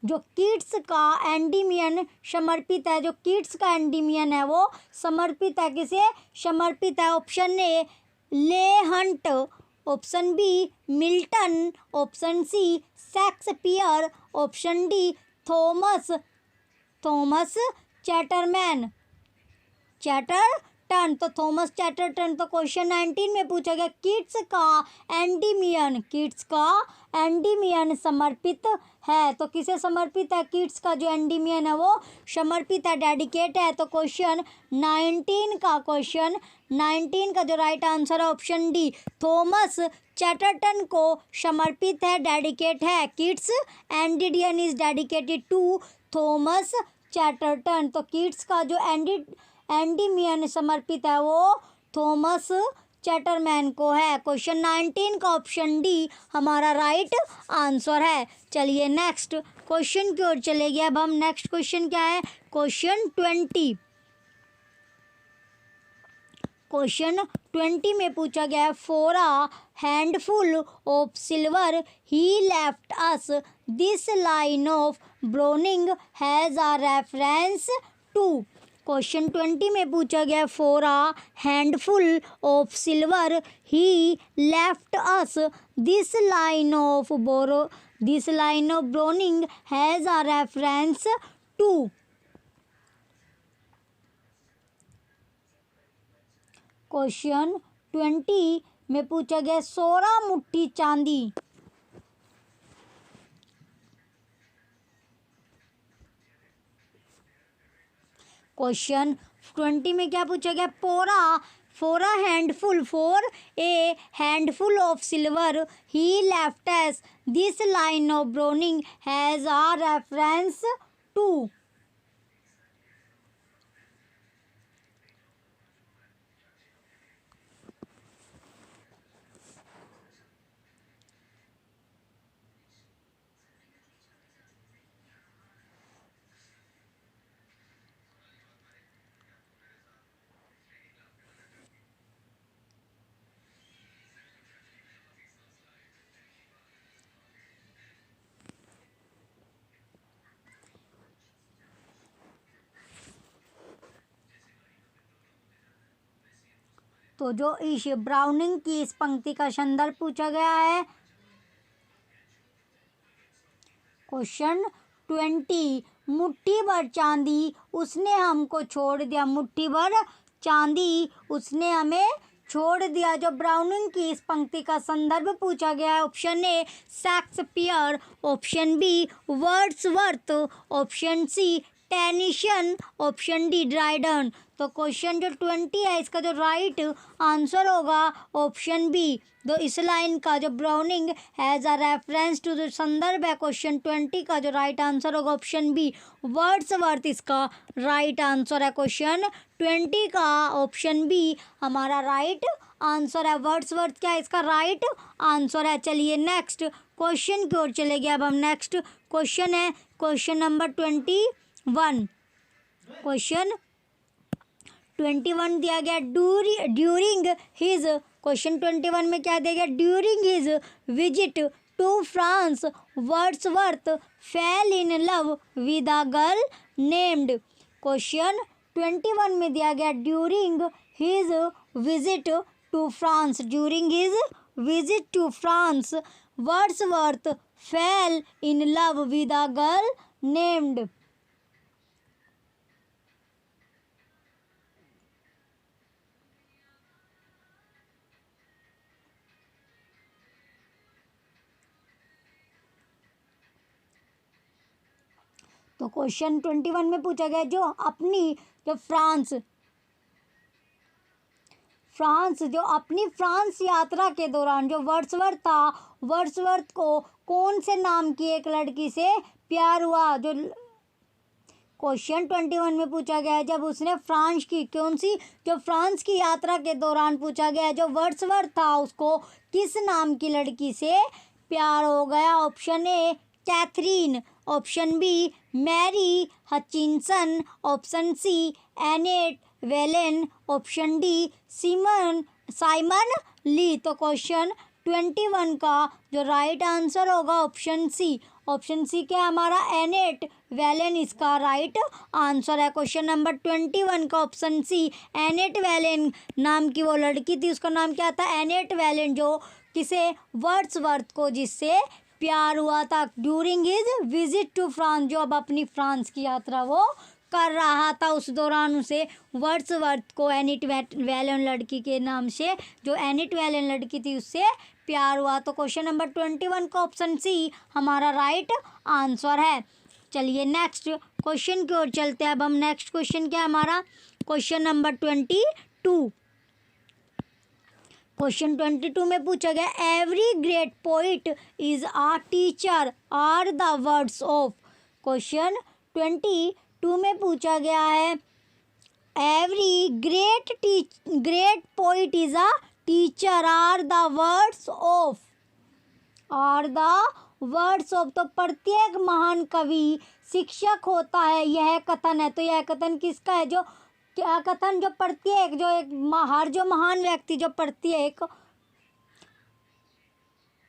जो किड्स का एंडीमियन समर्पित है, जो किड्स का एंडीमियन है वो समर्पित है, किसे समर्पित है? Option A Leigh Hunt, option B Milton, option C Shakespeare, option D Thomas Chatterton. Chatterton, तो थॉमस चैटरटन तो क्वेश्चन 19 में पूछा गया। किट्स का एंडीमियन समर्पित है, तो किसे समर्पित है? किट्स का जो एंडीमियन है वो समर्पित है, डेडिकेट है। तो क्वेश्चन 19 का जो राइट आंसर है ऑप्शन डी, थॉमस चैटरटन को समर्पित है, डेडिकेट है। Keats Endymion is dedicated to Thomas Chatterton, तो किट्स का जो एंडीमियन समर्पित है वो थॉमस चैटरमैन को है। क्वेश्चन 19 का ऑप्शन डी हमारा राइट आंसर है। चलिए नेक्स्ट क्वेश्चन की ओर चले गए। अब हम नेक्स्ट क्वेश्चन क्या है? क्वेश्चन 20। क्वेश्चन 20 में पूछा गया है, for a handful of silver he left us, this line of Browning has a reference to. Question 20 में पूछा गया, for a handful of silver he left us, this line of Browning has a reference to. Question 20 में पूछा गया, 16 मुट्ठी चांदी। क्वेश्चन 20 में क्या पूछा गया? For a handful of silver he left us, this line of Browning has a reference to. तो जो इस ब्राउनिंग की इस पंक्ति का संदर्भ पूछा गया है, क्वेश्चन 20, मुट्ठी भर चांदी उसने हमको छोड़ दिया, मुट्ठी भर चांदी उसने हमें छोड़ दिया। जो ब्राउनिंग की इस पंक्ति का संदर्भ पूछा गया है, option A Shakespeare, option B Wordsworth, option C Tennyson, option D Dryden. तो क्वेश्चन जो 20 है इसका जो राइट आंसर होगा ऑप्शन बी। तो इस लाइन का जो Browning has a reference to जो संदर्भ है क्वेश्चन 20 का जो राइट आंसर होगा ऑप्शन बी वर्ड्सवर्थ इसका राइट आंसर है। क्वेश्चन 20 का ऑप्शन बी हमारा राइट आंसर है। वर्ड्सवर्थ क्या है इसका राइट आंसर है। चलिए नेक्स्ट क्वेश्चन की ओर चले गए। अब हम नेक्स्ट क्वेश्चन है क्वेश्चन नंबर 21। क्वेश्चन 21 दिया गया, ड्यूरिंग हिज, क्वेश्चन 21 में क्या दिया गया? During his visit to France Wordsworth fell in love with a girl named. Question 21 में दिया गया, during his visit to France, during his visit to France Wordsworth fell in love with a girl named. तो क्वेश्चन 21 में पूछा गया जो अपनी फ्रांस यात्रा के दौरान जो वर्ड्सवर्थ था, वर्ड्सवर्थ को कौन से नाम की एक लड़की से प्यार हुआ। जो क्वेश्चन 21 में पूछा गया है जब उसने फ्रांस की जो फ्रांस की यात्रा के दौरान पूछा गया जो वर्ड्सवर्थ था उसको किस नाम की लड़की से प्यार हो गया। Option A Catherine, option B Mary Hutchinson, option C Annette Vallon, option D Simon Lee. तो क्वेश्चन 21 का जो राइट आंसर होगा ऑप्शन सी। ऑप्शन सी क्या हमारा एनेट वेलेन इसका राइट आंसर है। क्वेश्चन नंबर 21 का ऑप्शन सी एनेट वेलेन नाम की वो लड़की थी, उसका नाम क्या था? एनेट वेलेन, जो किसे? वर्ड्सवर्थ को, जिससे प्यार हुआ था during his visit to France, जो अब अपनी फ्रांस की यात्रा वो कर रहा था। उस दौरान उसे वर्ड्सवर्थ को एनिट वेलन लड़की के नाम से, जो एनिट वेलन लड़की थी, उससे प्यार हुआ। तो क्वेश्चन नंबर 21 का ऑप्शन सी हमारा राइट आंसर है। चलिए नेक्स्ट क्वेश्चन की ओर चलते हैं। अब हम नेक्स्ट क्वेश्चन क्या है हमारा, क्वेश्चन नंबर 22। क्वेश्चन 22 में पूछा गया every great poet is a teacher are the words of. Question 22 में पूछा गया है every great poet is a teacher are the words of. Are the words of, तो प्रत्येक महान कवि शिक्षक होता है, यह कथन है। तो यह कथन किसका है, जो क्या कथन, जो प्रत्येक, जो एक हर जो महान व्यक्ति, जो प्रत्येक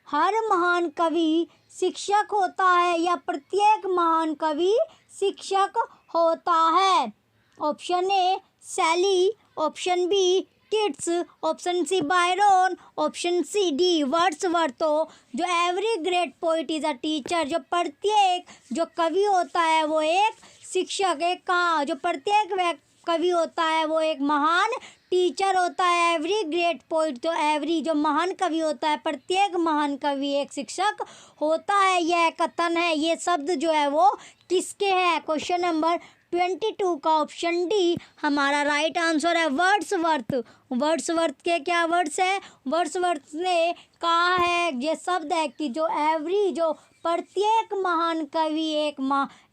हर महान कवि शिक्षक होता है या प्रत्येक महान कवि शिक्षक होता है। Option A Shelley, option B Keats, option C Byron, option C D Wordsworth. तो जो every great poet is a teacher, जो प्रत्येक जो कवि होता है वो एक शिक्षक, एक कहाँ, जो प्रत्येक कवि होता है वो एक महान टीचर होता है। एवरी ग्रेट पोइट, तो एवरी जो महान कवि होता है, प्रत्येक महान कवि एक शिक्षक होता है, यह कथन है। ये शब्द जो है वो किसके हैं। क्वेश्चन नंबर 22 का ऑप्शन डी हमारा राइट आंसर है, वर्ड्सवर्थ। वर्ड्सवर्थ के क्या वर्ड्स है, वर्ड्सवर्थ ने कहा है, ये शब्द है कि जो एवरी, जो प्रत्येक महान कवि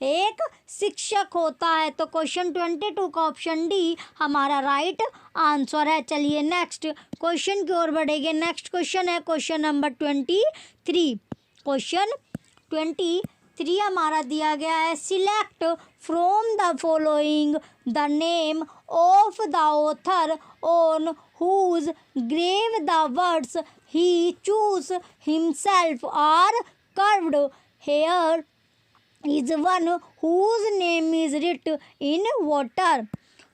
एक शिक्षक होता है। तो क्वेश्चन 22 का ऑप्शन डी हमारा राइट आंसर है। चलिए नेक्स्ट क्वेश्चन की ओर बढ़ेंगे। नेक्स्ट क्वेश्चन है क्वेश्चन नंबर 23। क्वेश्चन 23 हमारा दिया गया है select from the following the name of the author on whose grave the words he choose himself are curved. Here is one whose name is written in water.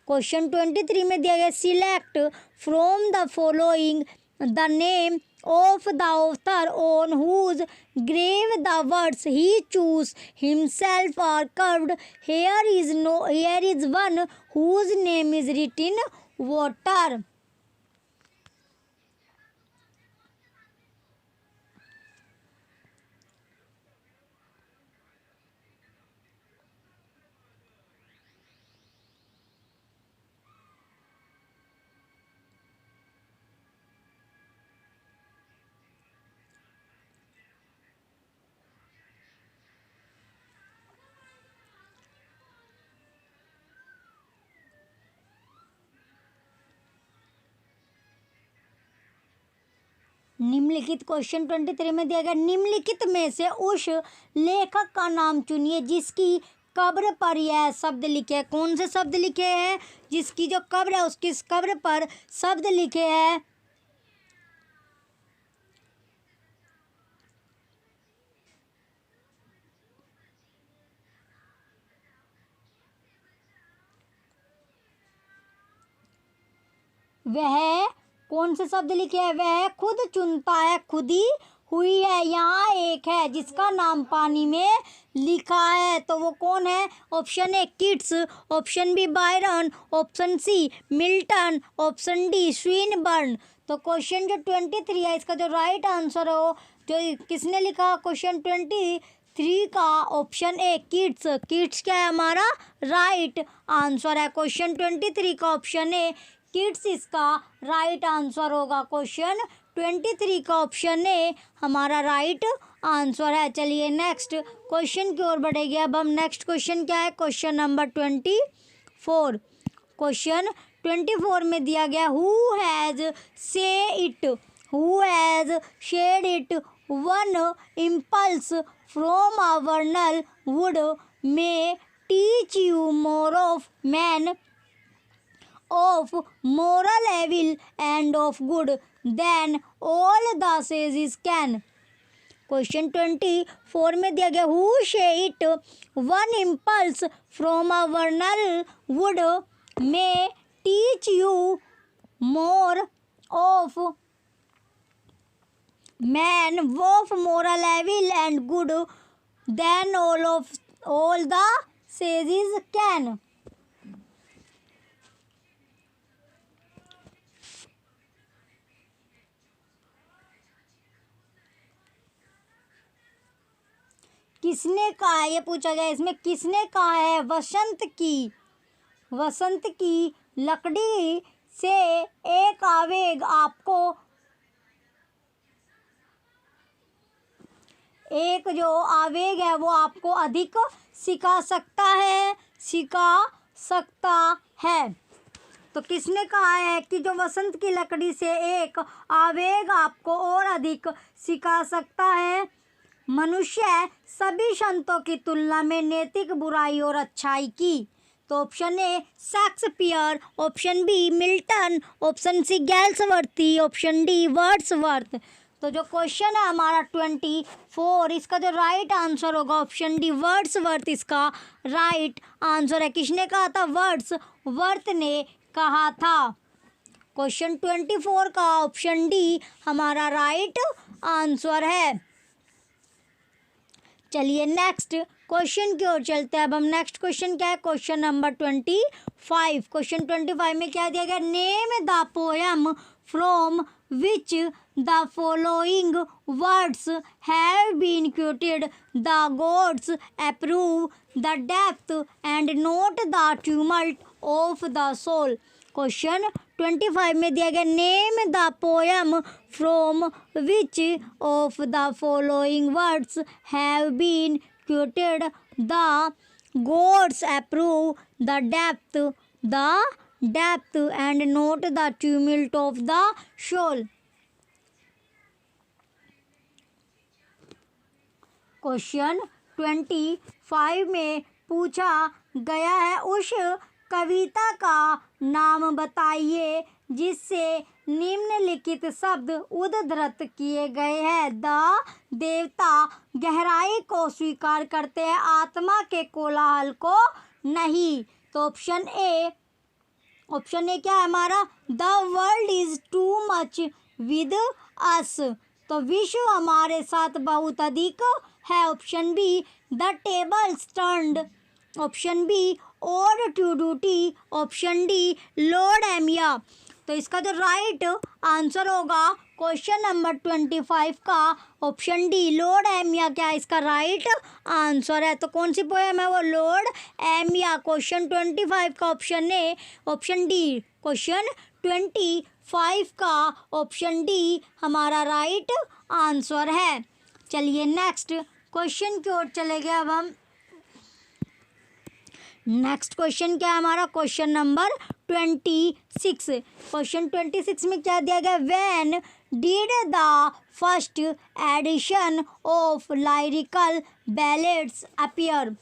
Question 23 में दिया गया select from the following the name of the author on whose grave the words he chose himself are carved. Here is one whose name is written in water. निम्नलिखित क्वेश्चन 23 में दिया गया निम्नलिखित में से उस लेखक का नाम चुनिए जिसकी कब्र पर यह शब्द लिखे हैं। कौन से शब्द लिखे हैं, जिसकी जो कब्र है उसकी कब्र पर शब्द लिखे हैं। वह कौन से शब्द लिखे हैं, वह खुद चुनता है, खुदी हुई है। यहाँ एक है जिसका नाम पानी में लिखा है, तो वो कौन है। Option A Keats, option B Byron, option C Milton, option D Swinburne. तो क्वेश्चन जो 23 है इसका जो राइट आंसर हो, जो किसने लिखा क्वेश्चन 23 का ऑप्शन ए किट्स। किट्स क्या है हमारा राइट आंसर है। क्वेश्चन 23 का ऑप्शन ए किड्स इसका राइट आंसर होगा। क्वेश्चन 23 का ऑप्शन ए हमारा राइट आंसर है। चलिए नेक्स्ट क्वेश्चन की ओर बढ़ेंगे। अब हम नेक्स्ट क्वेश्चन क्या है, क्वेश्चन नंबर 24। क्वेश्चन 24 में दिया गया who has said it one impulse from a vernal wood may teach you more of man of moral evil and of good than all the sages can. Question 24 में दिया गया who said it one impulse from a vernal wood may teach you more of man of moral evil and good then all the sages can. किसने कहा है, ये पूछा गया इसमें किसने कहा है वसंत की लकड़ी से एक आवेग आपको, एक जो आवेग है वो आपको अधिक सिखा सकता है। तो किसने कहा है कि जो वसंत की लकड़ी से एक आवेग आपको और अधिक सिखा सकता है? मनुष्य सभी संतों की तुलना में नैतिक बुराई और अच्छाई की। तो option A Shakespeare, option B Milton, option C Galsworthy, option D Wordsworth. तो जो क्वेश्चन है हमारा 24, इसका जो राइट आंसर होगा ऑप्शन डी वर्ड्सवर्थ इसका राइट आंसर है। किसने कहा था? वर्ड्सवर्थ ने कहा था। क्वेश्चन 24 का ऑप्शन डी हमारा राइट आंसर है। चलिए नेक्स्ट क्वेश्चन की ओर चलते हैं। अब हम नेक्स्ट क्वेश्चन क्या है? Question number 25। क्वेश्चन 25 में क्या दिया गया? Name the poem from which the following words have been quoted. The gods approve the depth and note the tumult of the soul. Question 25 में दिया गया name the poem from which of the following words have been quoted. The gods approve the depth and note the tumult of the soul. Question 25 में पूछा गया है उस कविता का नाम बताइए जिससे निम्नलिखित शब्द उद्धृत किए गए हैं। द देवता गहराई को स्वीकार करते हैं, आत्मा के कोलाहल को नहीं। तो ऑप्शन ए क्या है हमारा? The world is too much with us. तो विश्व हमारे साथ बहुत अधिक है। Option B the tables turned. Option B ode to duty. Option D Laodamia. तो इसका जो राइट आंसर होगा क्वेश्चन नंबर 25 का ऑप्शन डी लॉर्ड एमिया क्या है इसका राइट आंसर है। तो कौन सी पोएम है वो? लॉर्ड एमिया। क्वेश्चन 25 का ऑप्शन ए, ऑप्शन डी। क्वेश्चन 25 का ऑप्शन डी हमारा राइट आंसर है। चलिए नेक्स्ट क्वेश्चन की ओर चले गए। अब हम नेक्स्ट क्वेश्चन क्या है हमारा? Question number 26। क्वेश्चन 26 में क्या दिया गया? When did the first edition of lyrical ballads appear.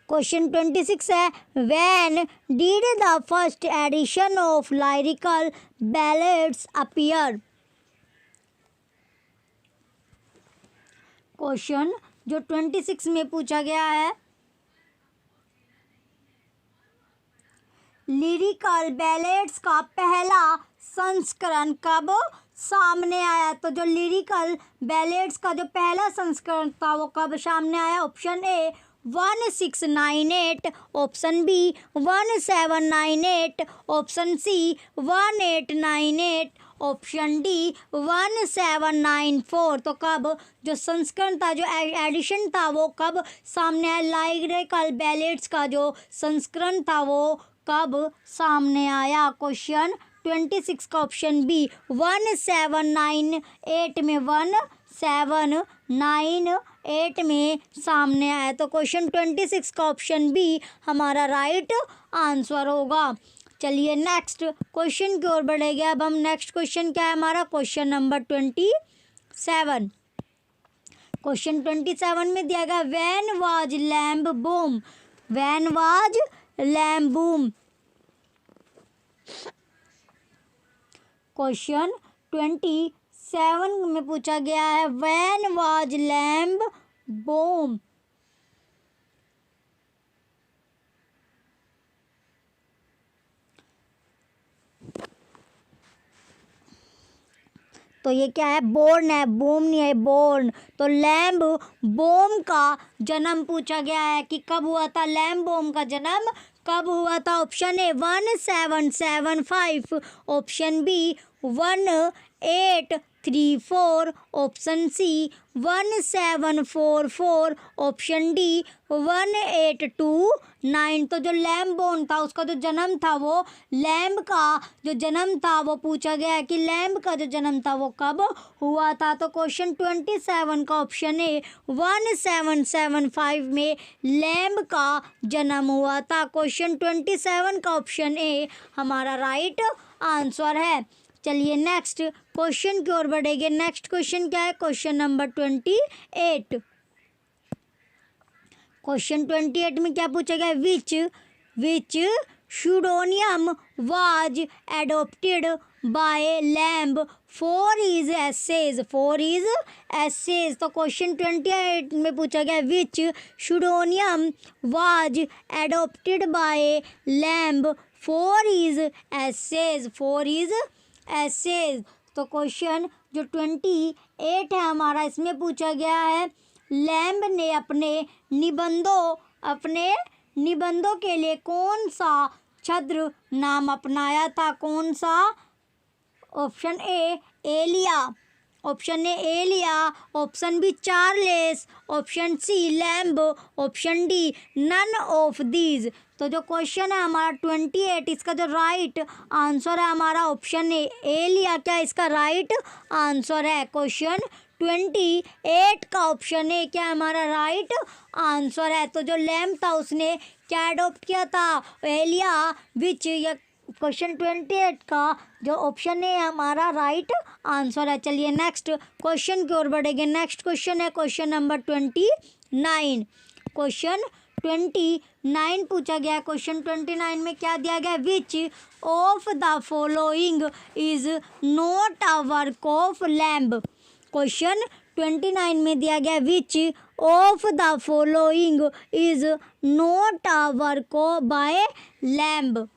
Question 26 है when did the first edition of lyrical ballads appear. Question जो 26 में पूछा गया है लिरिकल बैलेड्स का पहला संस्करण कब सामने आया? तो जो लिरिकल बैलेड्स का जो पहला संस्करण था वो कब सामने आया? Option A 1698, option B 1798, option C 1898, option D 1794। तो कब जो संस्करण था, जो एडिशन था वो कब सामने आया? लिरिकल बैलेड्स का जो संस्करण था वो कब सामने आया? क्वेश्चन 26 का ऑप्शन बी 1798 में 1798 में सामने आया। तो क्वेश्चन 26 का ऑप्शन बी हमारा राइट आंसर होगा। चलिए नेक्स्ट क्वेश्चन की ओर बढ़ेंगे। अब हम नेक्स्ट क्वेश्चन क्या है हमारा? Question number 27। क्वेश्चन 27 में दिया गया when was lamb boom. When was lamb boom. Question 27 में पूछा गया है व्हेन वाज लैम्ब बूम। तो ये क्या है? बोर्न है, बूम नहीं है, बोर्न। तो लैम्ब बूम का जन्म पूछा गया है कि कब हुआ था? लैम्ब बूम का जन्म कब हुआ था? Option A 1775, option B 1834, option C 1744, option D 1829। तो जो लैम्ब बोर्न था उसका जो जन्म था वो लैम्ब का जो जन्म था वो पूछा गया है कि लैम्ब का जो जन्म था वो कब हुआ था। तो क्वेश्चन 27 का ऑप्शन ए 1775 में लैम्ब का जन्म हुआ था। क्वेश्चन 27 का ऑप्शन ए हमारा राइट आंसर है। चलिए नेक्स्ट क्वेश्चन की ओर बढ़ेंगे। नेक्स्ट क्वेश्चन क्या है? Question number 28। क्वेश्चन 28 में क्या पूछा गया? विच pseudonym was adopted by Lamb for his essays। तो क्वेश्चन 28 में पूछा गया विच pseudonym was adopted by Lamb for his essays। तो क्वेश्चन जो 28 है हमारा, इसमें पूछा गया है लैम्ब ने अपने निबंधों के लिए कौन सा छद्म नाम अपनाया था? कौन सा? Option A Elia, option A Elia, option B Charles, option C Lamb, option D none of these. तो जो क्वेश्चन है हमारा 28, इसका जो राइट आंसर है हमारा ऑप्शन ए एलिया। क्या इसका राइट आंसर है? क्वेश्चन 28 का ऑप्शन ए क्या हमारा राइट आंसर है। तो जो लैम्ब था उसने क्या अडॉप्ट किया था? एलिया। विच या क्वेश्चन 28 का जो ऑप्शन है हमारा राइट आंसर है। चलिए नेक्स्ट क्वेश्चन की ओर बढ़ेंगे। नेक्स्ट क्वेश्चन है क्वेश्चन नंबर 29। क्वेश्चन 29 पूछा गया। क्वेश्चन 29 में क्या दिया गया? विच of the following is not a work of lamb. Question 29 में दिया गया विच of the following is not a work by lamb.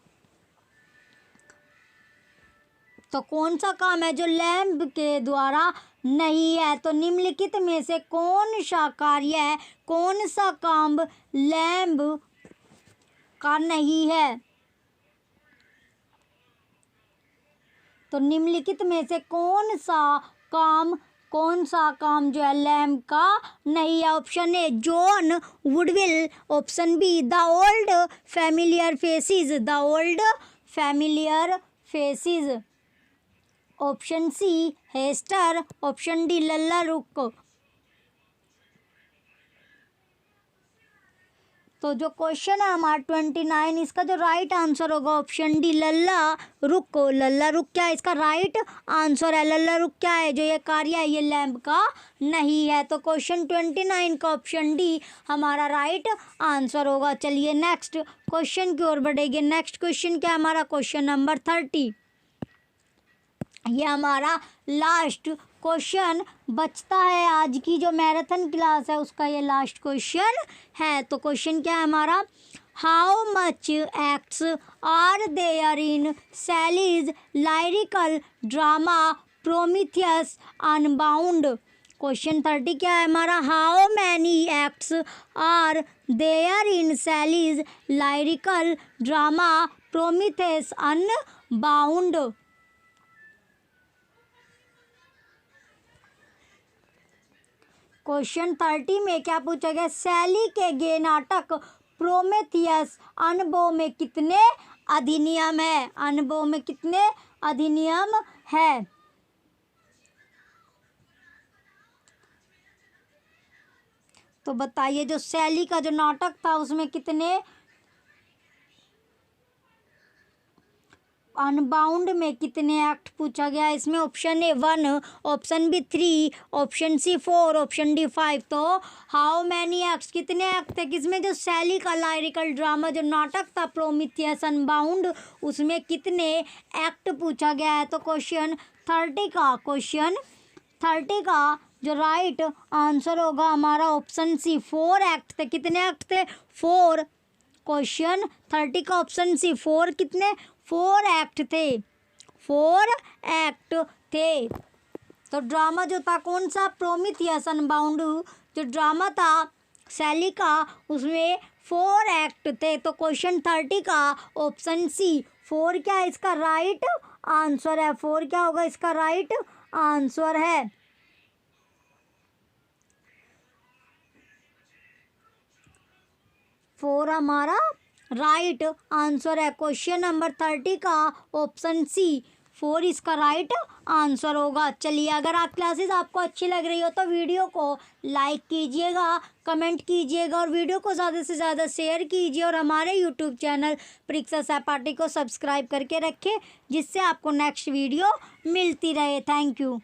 तो कौन सा काम है जो लैम्ब के द्वारा नहीं है? तो निम्नलिखित में से कौन सा कार्य है, कौन सा काम लैम्ब का नहीं है? तो निम्नलिखित में से कौन सा काम जो है लैम्ब का नहीं है? Option A John Woodvil, option B the old familiar faces, option C Hester, option D Lalla Rookh. तो जो क्वेश्चन है हमारा 29, इसका जो राइट आंसर होगा option D Lalla Rookh. Lalla रुक क्या है? इसका राइट आंसर है। लल्ला रुक क्या है? जो ये कार्य है ये लैम्ब का नहीं है। तो क्वेश्चन 29 का ऑप्शन डी हमारा राइट आंसर होगा। चलिए नेक्स्ट क्वेश्चन की ओर बढ़ेंगे। नेक्स्ट क्वेश्चन क्या है हमारा? Question number 30। ये हमारा लास्ट क्वेश्चन बचता है। आज की जो मैराथन क्लास है उसका ये लास्ट क्वेश्चन है। तो क्वेश्चन क्या है हमारा? How much acts are there in Shelley's lyrical drama Prometheus Unbound. Question 30 क्या है हमारा? How many acts are there in Shelley's lyrical drama Prometheus Unbound. Question 30 में क्या पूछा गया? शैली के गे नाटक प्रोमेथियस अनुभव में कितने अधिनियम है? अनुभव में कितने अधिनियम है? तो बताइए जो शैली का जो नाटक था उसमें कितने अनबाउंड में कितने एक्ट पूछा गया? इसमें option A 1, option B 3, option C 4, option D 5। तो हाउ मैनी एक्ट्स, कितने एक्ट थे? किसमें? जो शैली का लाइरिकल ड्रामा जो नाटक था प्रोमीथियस अनबाउंड, उसमें कितने एक्ट पूछा गया है? तो क्वेश्चन 30 का जो राइट आंसर होगा हमारा ऑप्शन सी 4 एक्ट थे। कितने एक्ट थे? 4। क्वेश्चन 30 का ऑप्शन सी 4 कितने? 4 एक्ट थे। 4 एक्ट थे। तो ड्रामा जो था कौन सा? प्रोमीथियस अनबाउंड जो ड्रामा था शैली का उसमें 4 एक्ट थे। तो क्वेश्चन 30 का ऑप्शन सी 4 क्या है इसका राइट आंसर है? 4 क्या होगा इसका राइट आंसर है। 4 हमारा राइट आंसर है। क्वेश्चन नंबर 30 का ऑप्शन सी 4 इसका राइट आंसर होगा। चलिए, अगर आप क्लासेस आपको अच्छी लग रही हो तो वीडियो को लाइक कीजिएगा, कमेंट कीजिएगा और वीडियो को ज़्यादा से ज़्यादा शेयर कीजिए और हमारे यूट्यूब चैनल परीक्षा सहपाठी को सब्सक्राइब करके रखें, जिससे आपको नेक्स्ट वीडियो मिलती रहे। Thank you.